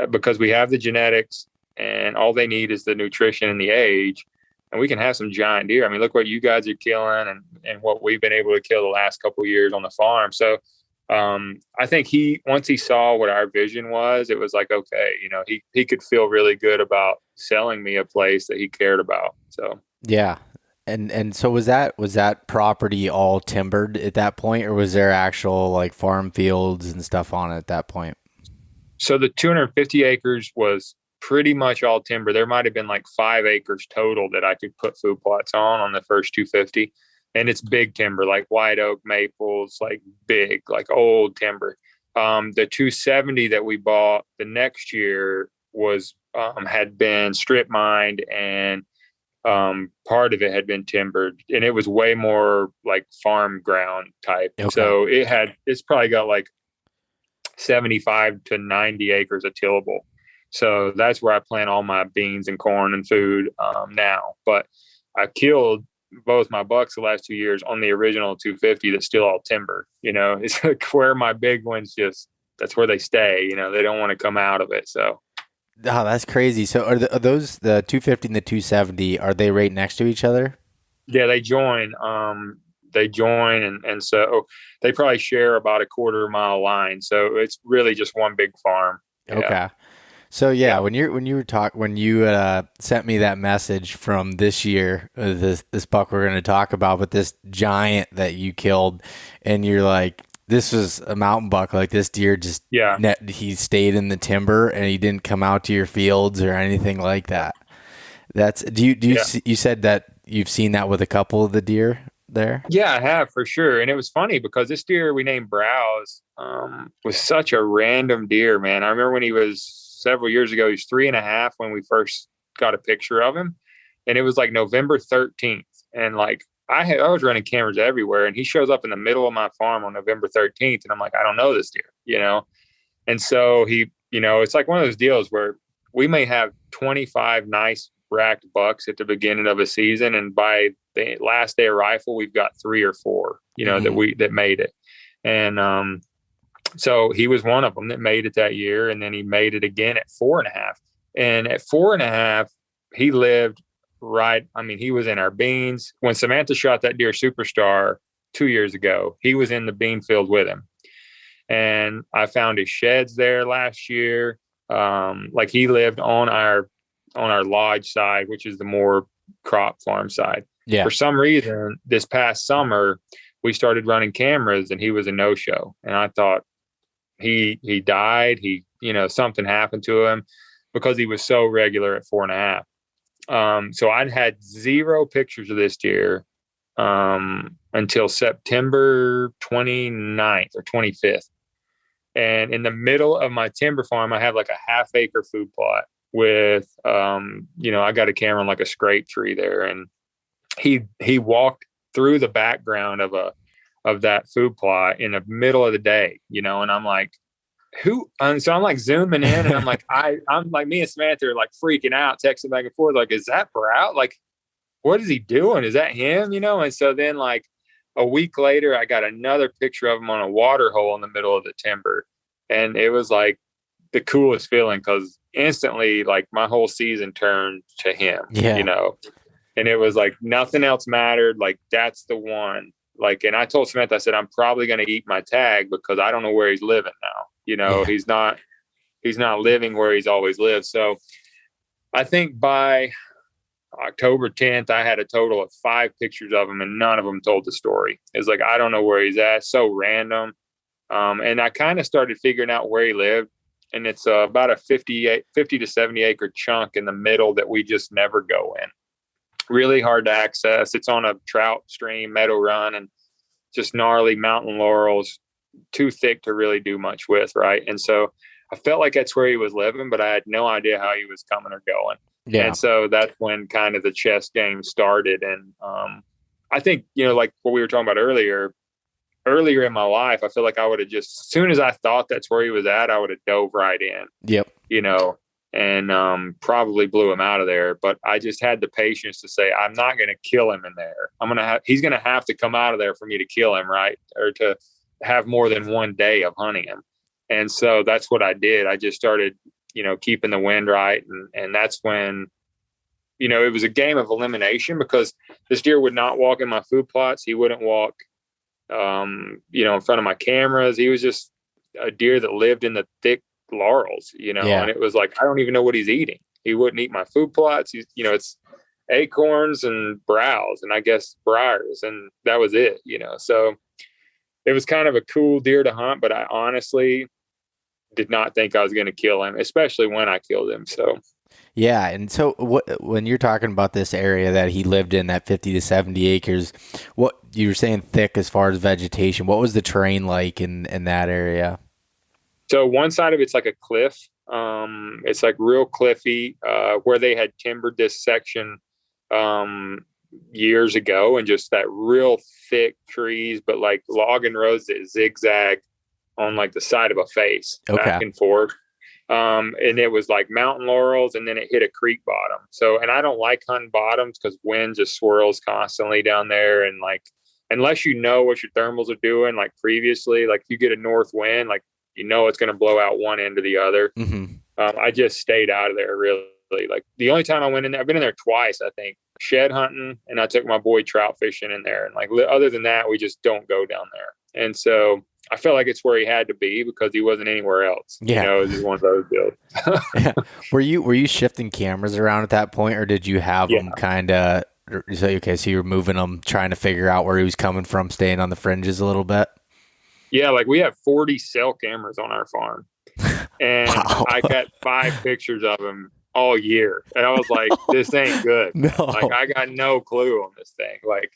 because we have the genetics and all they need is the nutrition and the age, and we can have some giant deer. I mean, look what you guys are killing and what we've been able to kill the last couple of years on the farm. So, I think once he saw what our vision was, it was like, okay, you know, he could feel really good about selling me a place that he cared about. So, Yeah. And so was that property all timbered at that point, or was there actual like farm fields and stuff on it at that point? so the 250 acres was pretty much all timber. There might have been like 5 acres total that I could put food plots on the first 250. And it's big timber, like white oak, maples, like big, like old timber. The 270 that we bought the next year was, had been strip mined, and part of it had been timbered, and it was way more like farm ground type. Okay. So it's probably got like 75 to 90 acres of tillable. So that's where I plant all my beans and corn and food now. But I killed both my bucks the last 2 years on the original 250 that's still all timber. You know, it's like where my big ones that's where they stay. You know, they don't want to come out of it. So. Oh, that's crazy. So are those the 250 and the 270? Are they right next to each other? Yeah, they join. And so they probably share about a quarter-mile line. So it's really just one big farm. Yeah. Okay. So yeah, when you sent me that message from this year, this buck we're going to talk about, but this giant that you killed, and you're like, this was a mountain buck. Like this deer just, he stayed in the timber and he didn't come out to your fields or anything like that. You said that you've seen that with a couple of the deer there? Yeah, I have for sure. And it was funny because this deer we named Browse was such a random deer, man. I remember when he was several years ago, he was 3.5 when we first got a picture of him. And it was like November 13th. And like, I was running cameras everywhere, and he shows up in the middle of my farm on November 13th. And I'm like, I don't know this deer, you know? And so he, you know, it's like one of those deals where we may have 25 nice racked bucks at the beginning of a season. And by the last day of rifle, we've got 3 or 4, you know, that made it. And, so he was one of them that made it that year. And then he made it again at 4.5. And at 4.5, he lived right. I mean, he was in our beans. When Samantha shot that deer Superstar 2 years ago, he was in the bean field with him. And I found his sheds there last year. Like he lived on our lodge side, which is the more crop farm side. Yeah. For some reason, this past summer, we started running cameras and he was a no-show. And I thought he died. Something happened to him because he was so regular at 4.5. So I'd had 0 pictures of this deer until September 29th or 25th. And in the middle of my timber farm, I have like a 1/2 acre food plot with, I got a camera on like a scrape tree there. And he walked through the background of that food plot in the middle of the day, and I'm like, who? And so I'm like zooming in, and I'm like, I'm like, me and Samantha are like freaking out, texting back and forth, like, is that Brout? Like, what is he doing? Is that him? And so then like a week later, I got another picture of him on a water hole in the middle of the timber. And it was like the coolest feeling because instantly, like my whole season turned to him, and it was like nothing else mattered. Like, that's the one. Like, and I told Samantha, I said, I'm probably going to eat my tag because I don't know where he's living now. He's not living where he's always lived. So I think by October 10th, I had a total of 5 pictures of him and none of them told the story. It's like, I don't know where he's at. So random. And I kind of started figuring out where he lived. And it's about a 50 to 70 acre chunk in the middle that we just never go in. Really hard to access. It's on a trout stream, meadow run, and just gnarly mountain laurels, too thick to really do much with. Right. And so I felt like that's where he was living, but I had no idea how he was coming or going. Yeah. And so that's when kind of the chess game started. And I think, like what we were talking about earlier, earlier in my life, I feel like I would have just, as soon as I thought that's where he was at, I would have dove right in. Yep. And probably blew him out of there. But I just had the patience to say, I'm not going to kill him in there. He's going to have to come out of there for me to kill him, right? Or to have more than one day of hunting him. And so that's what I did. I just started, keeping the wind right. And that's when, it was a game of elimination, because this deer would not walk in my food plots. He wouldn't walk, in front of my cameras. He was just a deer that lived in the thick laurels, and it was like, I don't even know what he's eating. He wouldn't eat my food plots. It's acorns and browse, and I guess briars, and that was it, so it was kind of a cool deer to hunt, but I honestly did not think I was going to kill him, especially when I killed him. So yeah. And so when you're talking about this area that he lived in, that 50 to 70 acres, what you were saying thick as far as vegetation, what was the terrain like in that area? So one side of it's like a cliff. It's like real cliffy, where they had timbered this section years ago, and just that real thick trees, but like logging roads that zigzag on like the side of a face, back and forth. And it was like mountain laurels, and then it hit a creek bottom. So, and I don't like hunting bottoms because wind just swirls constantly down there. And like, unless you know what your thermals are doing, like previously, like if you get a north wind, like, it's going to blow out one end or the other. Mm-hmm. I just stayed out of there, really. Like the only time I went in there, I've been in there twice, I think, shed hunting, and I took my boy trout fishing in there. And like, other than that, we just don't go down there. And so I felt like it's where he had to be because he wasn't anywhere else. Yeah. It was just one of those deals. Yeah. Were you shifting cameras around at that point, or did you have them kind of, so you were moving them, trying to figure out where he was coming from, staying on the fringes a little bit? Yeah, like we have 40 cell cameras on our farm, and wow. I got 5 pictures of him all year, and I was like, "This ain't good." No. Like I got no clue on this thing. Like,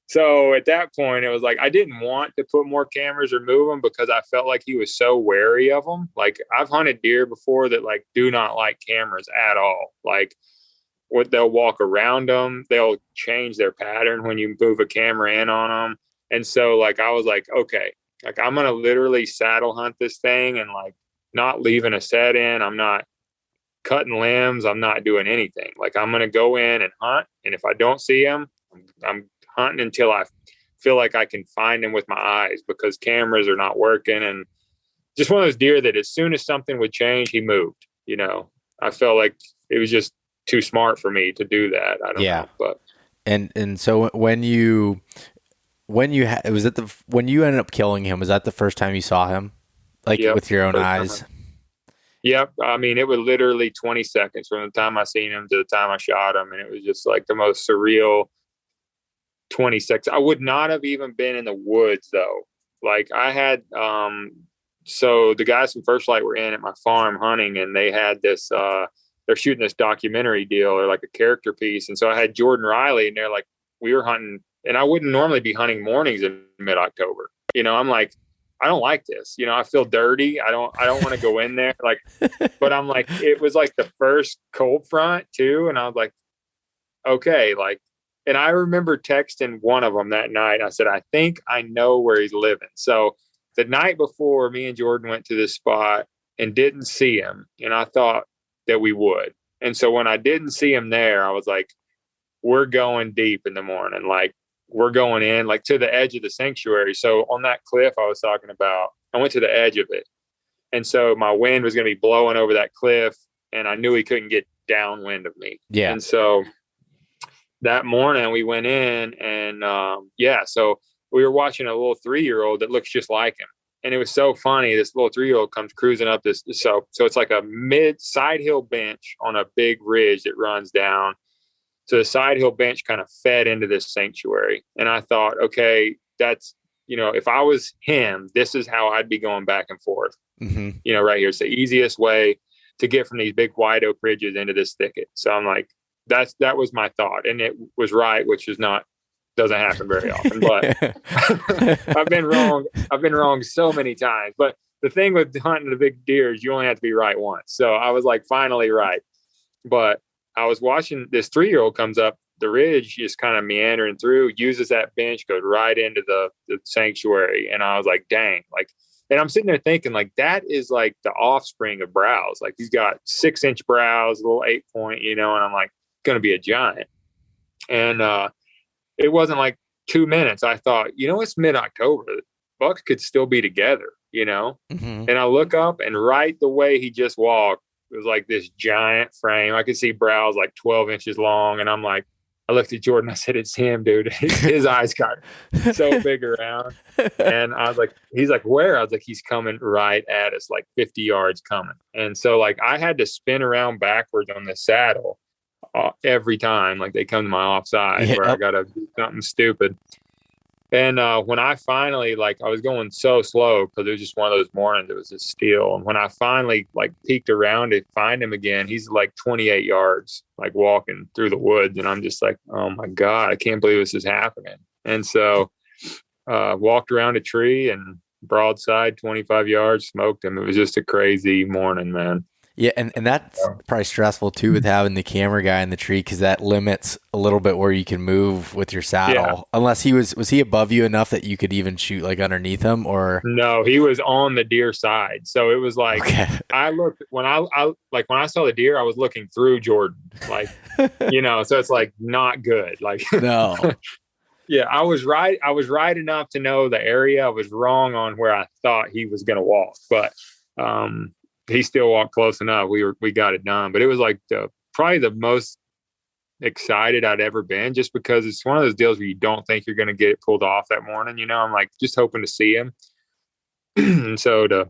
so at that point, it was like I didn't want to put more cameras or move them because I felt like he was so wary of them. Like I've hunted deer before that like do not like cameras at all. Like they'll walk around them, they'll change their pattern when you move a camera in on them, and so like I was like, okay. Like I'm going to literally saddle hunt this thing and like not leaving a set in. I'm not cutting limbs. I'm not doing anything. Like I'm going to go in and hunt. And if I don't see him, I'm hunting until I feel like I can find him with my eyes, because cameras are not working. And just one of those deer that as soon as something would change, he moved, I felt like it was just too smart for me to do that. I don't know. But and so when you ended up killing him, was that the first time you saw him, like with your own eyes? Yep. I mean, it was literally 20 seconds from the time I seen him to the time I shot him. And it was just like the most surreal 20 seconds. I would not have even been in the woods though. Like I had, so the guys from First Light were in at my farm hunting, and they had this, they're shooting this documentary deal or like a character piece. And so I had Jordan Riley, and they're like, we were hunting. And I wouldn't normally be hunting mornings in mid-October. I'm like, I don't like this. I feel dirty. I don't want to go in there. Like, but I'm like, it was like the first cold front too. And I was like, okay. Like, and I remember texting one of them that night. I said, I think I know where he's living. So the night before, me and Jordan went to this spot and didn't see him. And I thought that we would. And so when I didn't see him there, I was like, we're going deep in the morning. Like, we're going in like to the edge of the sanctuary. So on that cliff I was talking about, I went to the edge of it. And so my wind was going to be blowing over that cliff, and I knew he couldn't get downwind of me. Yeah. And so that morning we went in and, so we were watching a little 3-year-old that looks just like him. And it was so funny. This little 3-year-old comes cruising up this. So it's like a side hill bench on a big ridge that runs down. So the side hill bench kind of fed into this sanctuary. And I thought, okay, that's, if I was him, this is how I'd be going back and forth, right here. It's the easiest way to get from these big white oak ridges into this thicket. So I'm like, that was my thought. And it was right, which doesn't happen very often, but I've been wrong. I've been wrong so many times, but the thing with hunting the big deer is you only have to be right once. So I was like, finally right. But I was watching this 3-year-old comes up the ridge is kind of meandering through, uses that bench, goes right into the sanctuary. And I was like, dang, like, and I'm sitting there thinking like, that is like the offspring of browse. Like he's got 6-inch browse, a little 8-point, and I'm like, going to be a giant. And it wasn't like 2 minutes. I thought, it's mid-October. Bucks could still be together, Mm-hmm. And I look up, and right the way he just walked, it was like this giant frame. I could see brows like 12 inches long. And I'm like, I looked at Jordan. I said, it's him, dude. His eyes got so big around. And I was like, he's like, where? I was like, he's coming right at us, like 50 yards coming. And so like I had to spin around backwards on the saddle every time. Like they come to my offside where I got to do something stupid. And when I finally, like, I was going so slow because it was just one of those mornings, it was a steal. And when I finally, like, peeked around to find him again, he's like 28 yards, like, walking through the woods. And I'm just like, oh, my God, I can't believe this is happening. And so walked around a tree and broadside 25 yards, smoked him. It was just a crazy morning, man. Yeah, and that's probably stressful too with having the camera guy in the tree because that limits a little bit where you can move with your saddle. Yeah. Unless was he above you enough that you could even shoot like underneath him, or no? He was on the deer side, so it was like I looked when I saw the deer, I was looking through Jordan, like so it's like not good, like no. Yeah, I was right. I was right enough to know the area. I was wrong on where I thought he was going to walk, but he still walked close enough. We got it done, but it was like probably the most excited I'd ever been, just because it's one of those deals where you don't think you're going to get it pulled off that morning. I'm like just hoping to see him, and so to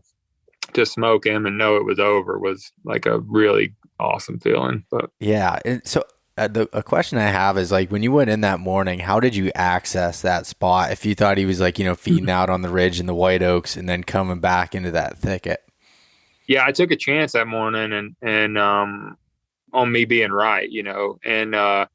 smoke him and know it was over was like a really awesome feeling. But yeah, and so a question I have is like when you went in that morning, how did you access that spot? If you thought he was like feeding out on the ridge in the white oaks and then coming back into that thicket. Yeah, I took a chance that morning and on me being right, and I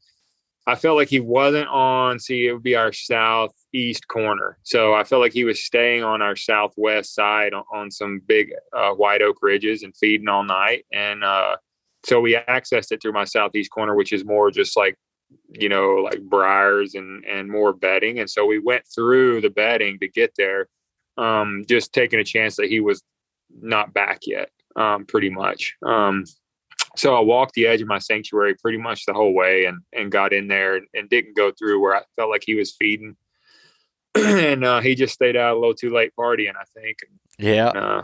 felt like he wasn't on, it would be our southeast corner. So I felt like he was staying on our southwest side on some big white oak ridges and feeding all night. And so we accessed it through my southeast corner, which is more just like, like briars and more bedding. And so we went through the bedding to get there, just taking a chance that he was not back yet, pretty much. So I walked the edge of my sanctuary pretty much the whole way and got in there and didn't go through where I felt like he was feeding. And he just stayed out a little too late partying, I think. Yeah.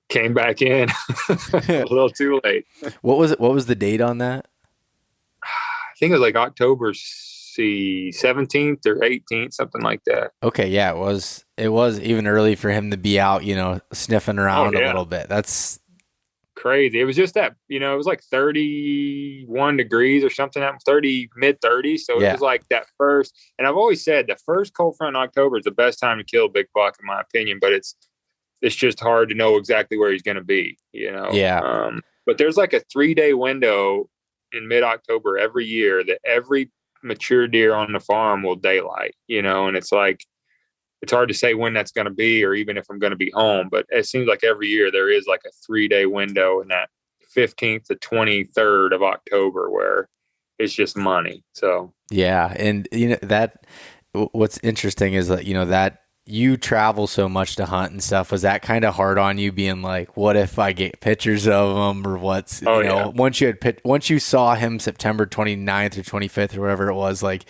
Came back in a little too late. What was the date on that? I think it was like October 17th or 18th, something like that. Okay, yeah, it was even early for him to be out, sniffing around a little bit. That's crazy. It was just that, it was like 31 degrees or something, mid 30s. So it was like that first, and I've always said the first cold front in October is the best time to kill a big buck, in my opinion, but it's just hard to know exactly where he's going to be, Yeah. But there's like a 3-day window in mid-October every year that every mature deer on the farm will daylight, and it's like, it's hard to say when that's going to be, or even if I'm going to be home, but it seems like every year there is like a 3-day window in that 15th to 23rd of October where it's just money. So, yeah. And that what's interesting is that, that you travel so much to hunt and stuff. Was that kind of hard on you, being like, what if I get pictures of him, or what's, once you saw him September 29th or 25th or whatever it was, like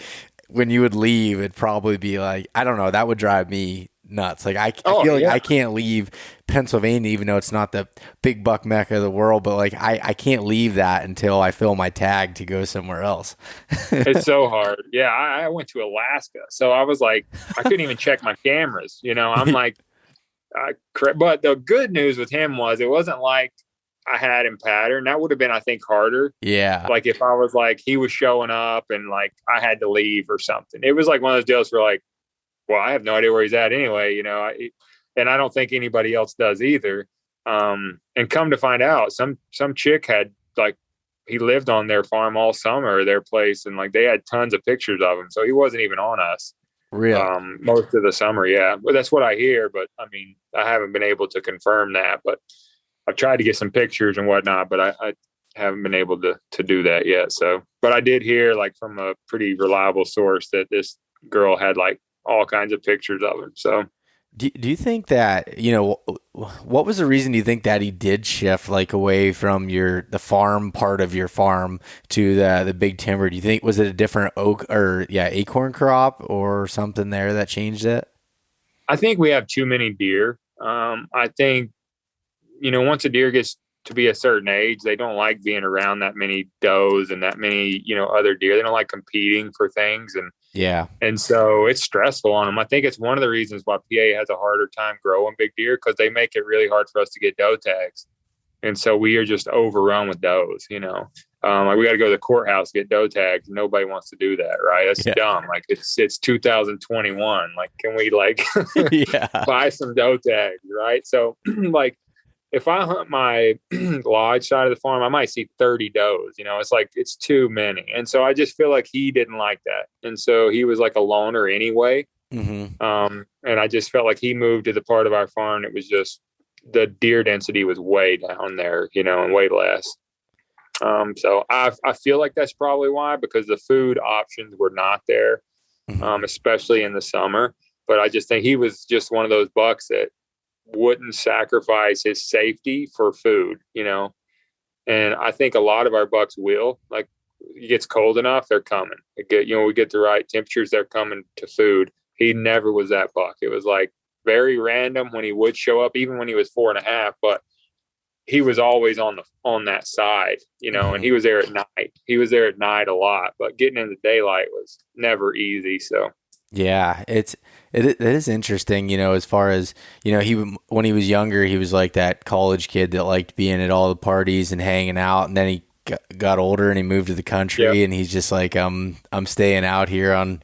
when you would leave, it'd probably be like, I don't know, that would drive me nuts. Like I feel like I can't leave Pennsylvania, even though it's not the big buck mecca of the world, but like I can't leave that until I fill my tag to go somewhere else. It's so hard. Yeah, I went to Alaska, so I was like, I couldn't even check my cameras. I'm like, but the good news with him was it wasn't like I had him patterned. That would have been, I think, harder. Yeah. Like if I was like, he was showing up and like I had to leave or something. It was like one of those deals where like, well, I have no idea where he's at anyway, and I don't think anybody else does either. And come to find out, some chick had like, he lived on their farm all summer, their place, and like they had tons of pictures of him. So he wasn't even on us. Really? Most of the summer. Yeah. Well, that's what I hear, but I mean, I haven't been able to confirm that, but I've tried to get some pictures and whatnot, but haven't been able to do that yet. So, but I did hear like from a pretty reliable source that this girl had like all kinds of pictures of him. So do you think that, what was the reason do you think that he did shift like away from the farm part of your farm to the big timber? Do you think, was it a different acorn crop or something there that changed it? I think we have too many deer. I think, once a deer gets to be a certain age, they don't like being around that many does and that many, other deer. They don't like competing for things. And so it's stressful on them. I think it's one of the reasons why PA has a harder time growing big deer, because they make it really hard for us to get doe tags. And so we are just overrun with does, like we got to go to the courthouse to get doe tags. Nobody wants to do that, right? That's dumb. Like it's 2021. Like, can we buy some doe tags, right? So like, if I hunt my lodge side of the farm, I might see 30 does. It's like, it's too many. And so I just feel like he didn't like that. And so he was like a loner anyway. Mm-hmm. And I just felt like he moved to the part of our farm. It was just, the deer density was way down there, and way less. So I feel like that's probably why, because the food options were not there, especially in the summer. But I just think he was just one of those bucks that wouldn't sacrifice his safety for food, and I think a lot of our bucks will. Like, it gets cold enough, they're coming. We get the right temperatures, they're coming to food. He never was that buck. It was like very random when he would show up, even when he was 4.5, but he was always on that side, and he was there at night. He was there at night a lot, but getting in the daylight was never easy. So yeah, it is interesting, as far as, when he was younger, he was like that college kid that liked being at all the parties and hanging out. And then he got older and he moved to the country, and he's just like, I'm staying out here on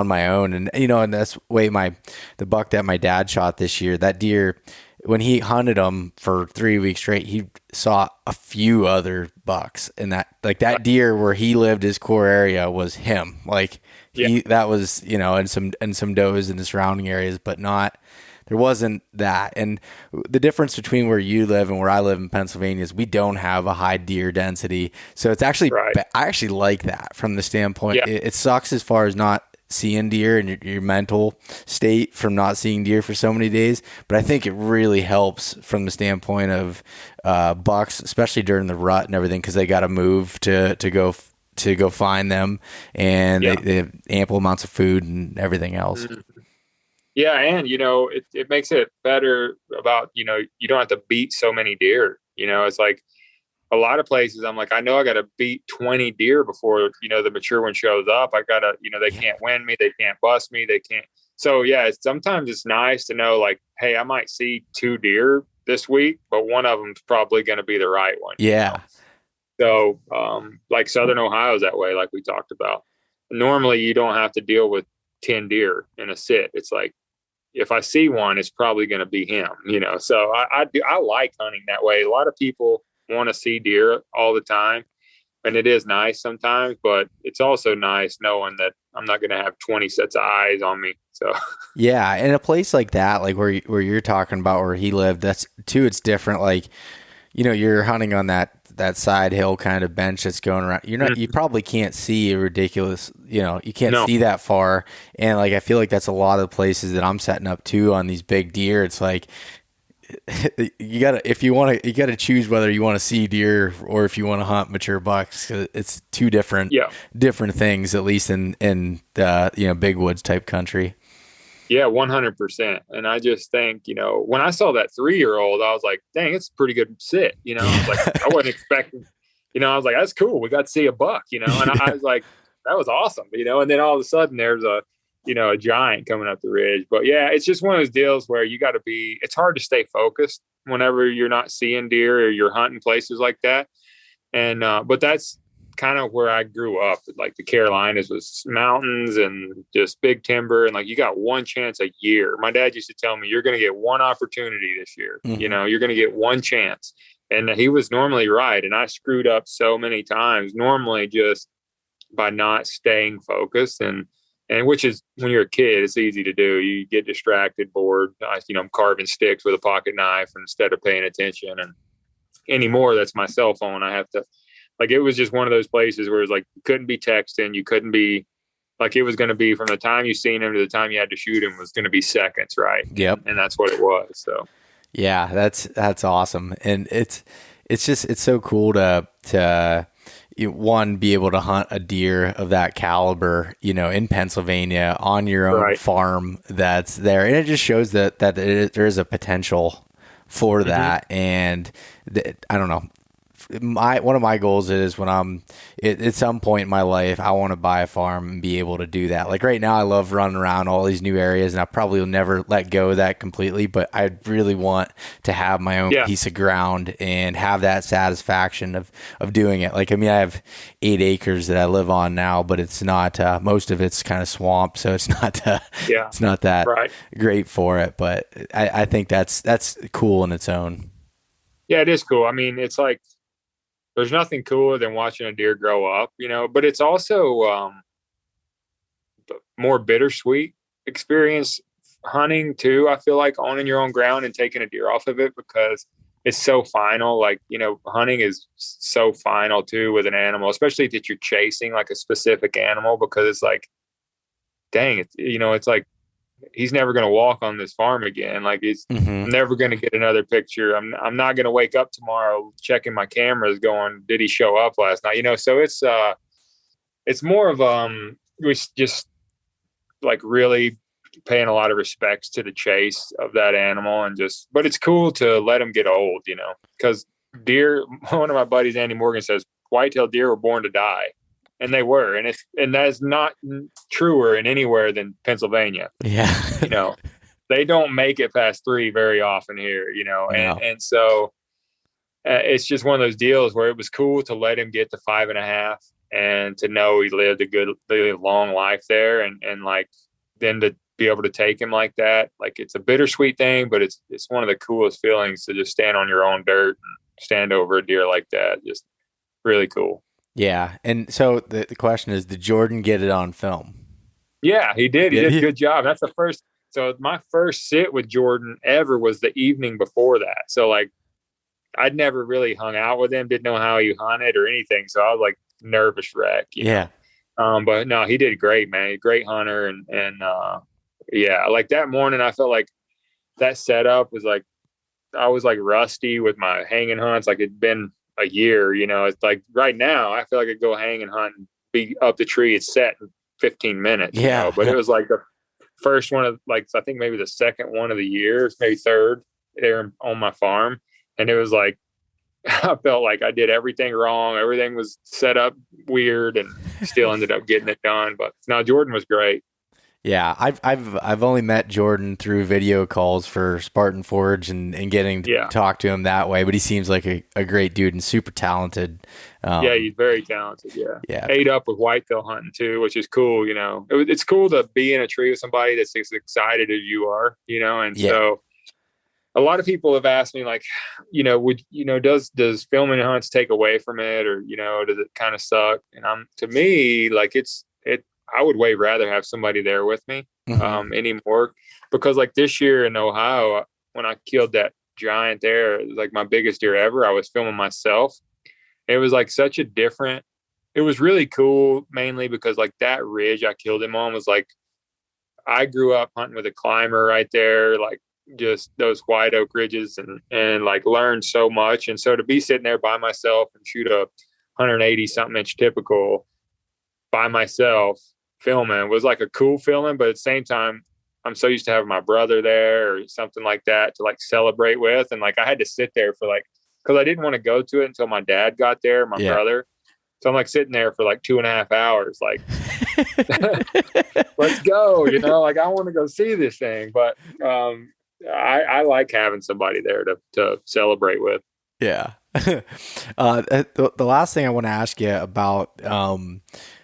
my own. And, and that's the buck that my dad shot this year, that deer, when he hunted him for 3 weeks straight, he saw a few other bucks, and that deer where he lived, his core area was him. Like, that was, and some does in the surrounding areas, but there wasn't that. And the difference between where you live and where I live in Pennsylvania is we don't have a high deer density. So it's actually, I actually like that from the standpoint. It sucks as far as not seeing deer and your mental state from not seeing deer for so many days. But I think it really helps from the standpoint of bucks, especially during the rut and everything, because they got to move to go find them, and they have ample amounts of food and everything else. Yeah. And, it makes it better about, you don't have to beat so many deer. It's like a lot of places I'm like, I know I got to beat 20 deer before, the mature one shows up. I got to, they can't win me. They can't bust me. They can't. So sometimes it's nice to know, like, hey, I might see 2 deer this week, but one of them's probably going to be the right one. Yeah. So, like Southern Ohio is that way, like we talked about. Normally you don't have to deal with 10 deer in a sit. It's like, if I see one, it's probably going to be him, So I like hunting that way. A lot of people want to see deer all the time, and it is nice sometimes, but it's also nice knowing that I'm not going to have 20 sets of eyes on me. So yeah, in a place like that, like where you're talking about where he lived, that's too, it's different. Like, you're hunting on that side hill kind of bench that's going around. You probably can't see a ridiculous, you can't see that far. And like, I feel like that's a lot of the places that I'm setting up too on these big deer. It's like, you gotta choose whether you want to see deer or if you want to hunt mature bucks. It's two different things, at least in the big woods type country. Yeah, 100%. And I just think, when I saw that 3-year-old, I was like, dang, it's a pretty good sit. I was like, I wasn't expecting, I was like, that's cool. We got to see a buck, and I was like, that was awesome, and then all of a sudden there's a giant coming up the ridge. But yeah, it's just one of those deals where you got to it's hard to stay focused whenever you're not seeing deer or you're hunting places like that. And, but that's kind of where I grew up. Like the Carolinas was mountains and just big timber. And like, you got one chance a year. My dad used to tell me, you're going to get one opportunity this year. Mm-hmm. You're going to get one chance. And he was normally right. And I screwed up so many times, normally just by not staying focused. And which is, when you're a kid, it's easy to do. You get distracted, bored. I'm carving sticks with a pocket knife instead of paying attention. And anymore, that's my cell phone. I have to Like, it was just one of those places where it was like, you couldn't be texting. You couldn't be like, it was going to be from the time you seen him to the time you had to shoot him was going to be seconds. Right. Yep. And that's what it was. So, yeah, that's awesome. And it's so cool to one, be able to hunt a deer of that caliber, in Pennsylvania on your own farm that's there. And it just shows that there is a potential for that. And I don't know. One of my goals is when I'm at some point in my life, I want to buy a farm and be able to do that. Like right now, I love running around all these new areas, and I probably will never let go of that completely, but I really want to have my own piece of ground and have that satisfaction of doing it. Like, I mean, I have 8 acres that I live on now, but it's not, most of it's kind of swamp. So it's not, it's not that great for it, but I think that's cool in its own. Yeah, it is cool. I mean, it's like, there's nothing cooler than watching a deer grow up, but it's also more bittersweet experience hunting too. I feel like owning your own ground and taking a deer off of it, because it's so final. Like, hunting is so final too with an animal, especially that you're chasing like a specific animal, because it's like, dang, it's like, he's never going to walk on this farm again. Like, he's never going to get another picture. I'm not going to wake up tomorrow checking my cameras going, did he show up last night? So it's more of, we just like really paying a lot of respects to the chase of that animal, but it's cool to let him get old, because deer, one of my buddies, Andy Morgan, says whitetail deer were born to die. And they were, and that is not truer in anywhere than Pennsylvania. Yeah, they don't make it past 3 very often here. And so it's just one of those deals where it was cool to let him get to 5.5 and to know he lived a good, long life there, and like then to be able to take him like that. Like, it's a bittersweet thing, but it's one of the coolest feelings to just stand on your own dirt and stand over a deer like that. Just really cool. Yeah. And so the question is, did Jordan get it on film? Yeah, he did. He did a good job. That's the first. So my first sit with Jordan ever was the evening before that. So like, I'd never really hung out with him, didn't know how he hunted or anything. So I was like nervous wreck. You know? But no, he did great, man. Great hunter. And like that morning, I felt like that setup was like, I was like rusty with my hanging hunts. Like, it'd been a year, it's like right now I feel like I could go hang and hunt and be up the tree. It's set in 15 minutes. But it was like the first one of, like, I think maybe the second one of the year, maybe third there on my farm. And it was like, I felt like I did everything wrong. Everything was set up weird and still ended up getting it done. But no, Jordan was great. Yeah, I've only met Jordan through video calls for Spartan Forge and getting to talk to him that way, but he seems like a great dude and super talented. He's very talented. Yeah. Ate up with whitetail hunting too, which is cool. It's cool to be in a tree with somebody that's as excited as you are. So a lot of people have asked me, like, does filming hunts take away from it, or does it kind of suck? And to me, like, I would way rather have somebody there with me anymore, because like this year in Ohio, when I killed that giant there, it was like my biggest deer ever. I was filming myself. It was like it was really cool, mainly because like that ridge I killed him on was like, I grew up hunting with a climber right there, like just those white oak ridges, and like learned so much. And so to be sitting there by myself and shoot a 180 something inch typical by myself filming was like a cool feeling, but at the same time, I'm so used to having my brother there or something like that to like celebrate with. And like, I had to sit there for like, cause I didn't want to go to it until my dad got there, my brother. So I'm like sitting there for like 2.5 hours, like, let's go, like I want to go see this thing. But I like having somebody there to celebrate with. Yeah. The last thing I want to ask you about,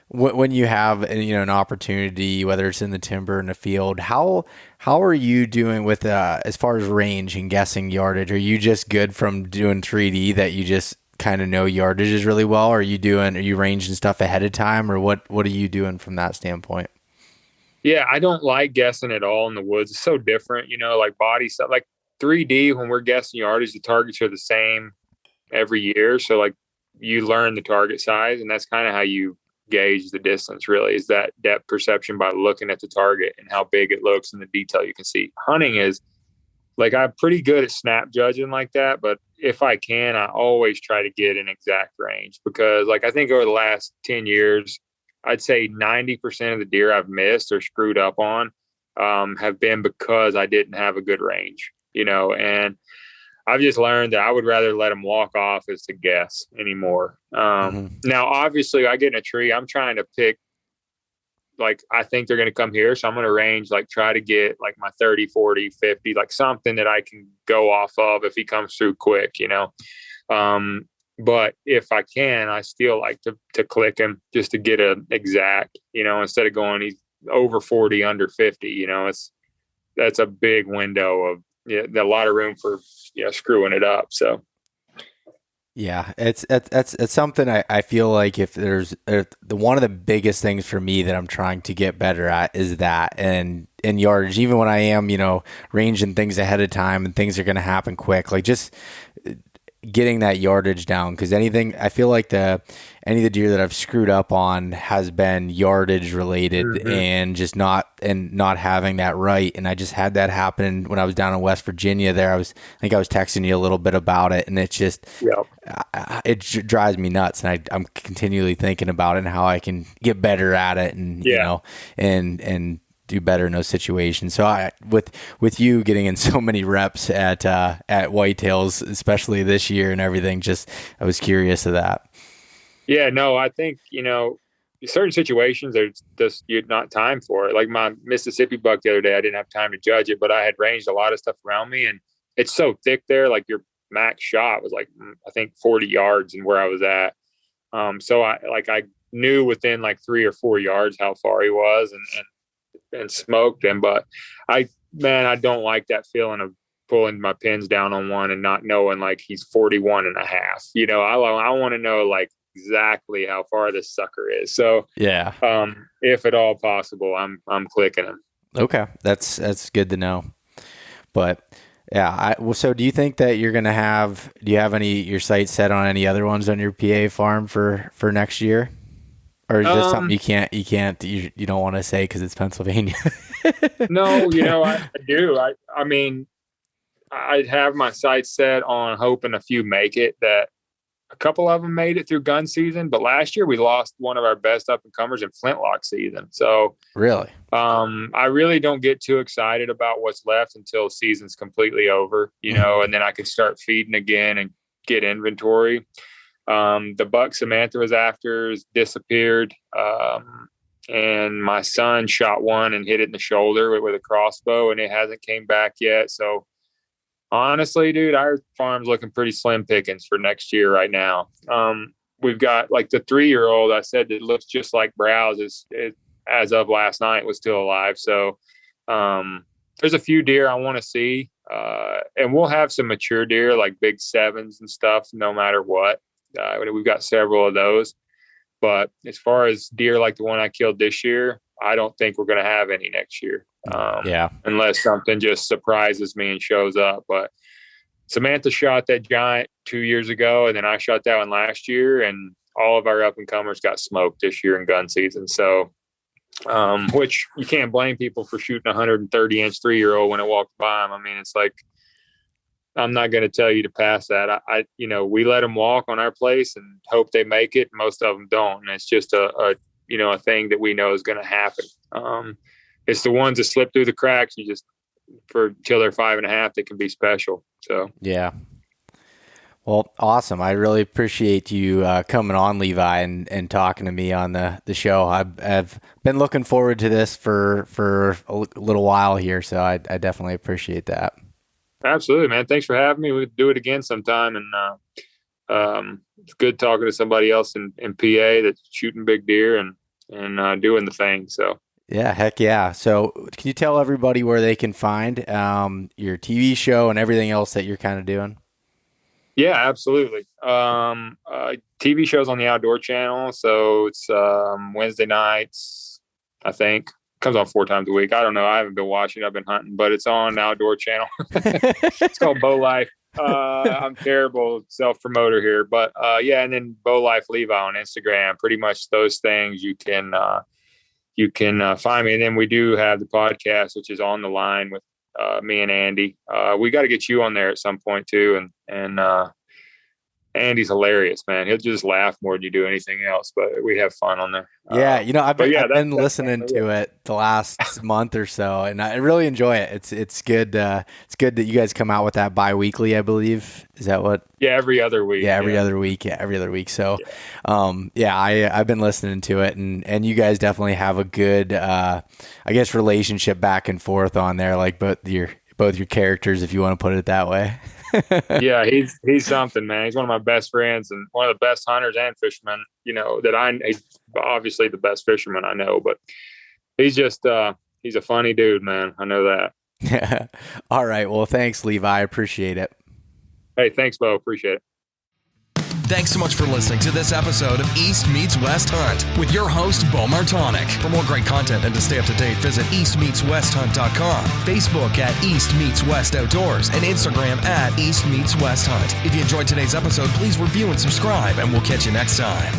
when you have an opportunity, whether it's in the timber in the field, how are you doing with as far as range and guessing yardage? Are you just good from doing 3D that you just kind of know yardages really well? Are you ranging stuff ahead of time, or what are you doing from that standpoint? Yeah, I don't like guessing at all in the woods. It's so different, like body stuff, like 3D when we're guessing yardage, the targets are the same every year. So like you learn the target size, and that's kind of how you gauge the distance, really, is that depth perception by looking at the target and how big it looks and the detail you can see. Hunting is like, I'm pretty good at snap judging like that, but if I can, I always try to get an exact range, because like, I think over the last 10 years, I'd say 90% of the deer I've missed or screwed up on have been because I didn't have a good range, and I've just learned that I would rather let them walk off as to guess anymore. Now, obviously, I get in a tree, I'm trying to pick, like, I think they're going to come here. So I'm going to range, like, try to get like my 30, 40, 50, like something that I can go off of if he comes through quick, but if I can, I still like to click him just to get an exact, instead of going, he's over 40, under 50, that's a big window of, a lot of room for, screwing it up. So. Yeah, it's something I feel like if there's one of the biggest things for me that I'm trying to get better at is that, and yardage, even when I am, ranging things ahead of time and things are going to happen quick, like just getting that yardage down. Because I feel like any of the deer that I've screwed up on has been yardage related, and just not having that right. And I just had that happen when I was down in West Virginia there. I think I was texting you a little bit about it, and it's just, it drives me nuts. And I'm continually thinking about it and how I can get better at it, and, and do better in those situations. So with you getting in so many reps at whitetails, especially this year and everything, I was curious of that. Yeah, no, I think, certain situations there's just not time for it. Like my Mississippi buck the other day, I didn't have time to judge it, but I had ranged a lot of stuff around me, and it's so thick there. Like your max shot was like, I think 40 yards and where I was at. So I knew within like 3 or 4 yards how far he was, and smoked him. But I don't like that feeling of pulling my pins down on one and not knowing like he's 41 and a half. I want to know like exactly how far this sucker is. So yeah, if at all possible, I'm clicking him. Okay, that's good to know. But yeah, so do you think that you're gonna have? Do you have your sights set on any other ones on your PA farm for next year? Or is this something you don't want to say because it's Pennsylvania? No, I do. I mean, I'd have my sights set on hoping a few make it. That a couple of them made it through gun season, but last year we lost one of our best up and comers in flintlock season. So really, I really don't get too excited about what's left until season's completely over, and then I can start feeding again and get inventory. The buck Samantha was after has disappeared. And my son shot one and hit it in the shoulder with a crossbow, and it hasn't came back yet. So honestly, dude, our farm's looking pretty slim pickings for next year right now. We've got like the 3-year-old I said that looks just like Browse as of last night was still alive. So there's a few deer I want to see. And we'll have some mature deer like big 7s and stuff no matter what. We've got several of those, but as far as deer like the one I killed this year, I don't think we're going to have any next year. Unless something just surprises me and shows up. But Samantha shot that giant 2 years ago, and then I shot that one last year, and all of our up and comers got smoked this year in gun season. So, which you can't blame people for shooting a 130-inch 3-year-old when it walked by them. I mean, it's like, I'm not going to tell you to pass that. We let them walk on our place and hope they make it. Most of them don't. And it's just a thing that we know is going to happen. It's the ones that slip through the cracks. Till they're 5.5, they can be special. So, yeah. Well, awesome. I really appreciate you coming on, Levi, and talking to me on the show. I've been looking forward to this for a little while here. So I definitely appreciate that. Absolutely, man. Thanks for having me. We'll do it again sometime. And it's good talking to somebody else in PA that's shooting big deer and doing the thing. So yeah, heck yeah. So can you tell everybody where they can find your TV show and everything else that you're kind of doing? Yeah, absolutely. TV shows on the Outdoor Channel. So it's Wednesday nights, I think. Comes on 4 times a week. I don't know. I haven't been watching. I've been hunting, but it's on Outdoor Channel. It's called Bow Life. I'm terrible self-promoter here, but yeah. And then Beau Life Levi on Instagram, pretty much those things you can find me. And then we do have the podcast, which is On the Line with me and Andy. We got to get you on there at some point too. And Andy's hilarious, man. He'll just laugh more than you do anything else, but we have fun on there. Yeah. I've been listening to it the last month or so, and I really enjoy it. It's good. It's good that you guys come out with that bi-weekly, I believe. Is that what? Yeah. Every other week. Yeah. Every other week. Yeah. Every other week. So, I've been listening to it, and you guys definitely have a good, I guess, relationship back and forth on there, like both your characters, if you want to put it that way. Yeah, he's something, man. He's one of my best friends and one of the best hunters and fishermen, he's obviously the best fisherman I know, but he's just, he's a funny dude, man. I know that. Yeah. All right. Well, thanks, Levi. I appreciate it. Hey, thanks, Beau. Appreciate it. Thanks so much for listening to this episode of East Meets West Hunt with your host, Beau Martonik. For more great content and to stay up to date, visit eastmeetswesthunt.com, Facebook at East Meets West Outdoors, and Instagram at East Meets West Hunt. If you enjoyed today's episode, please review and subscribe, and we'll catch you next time.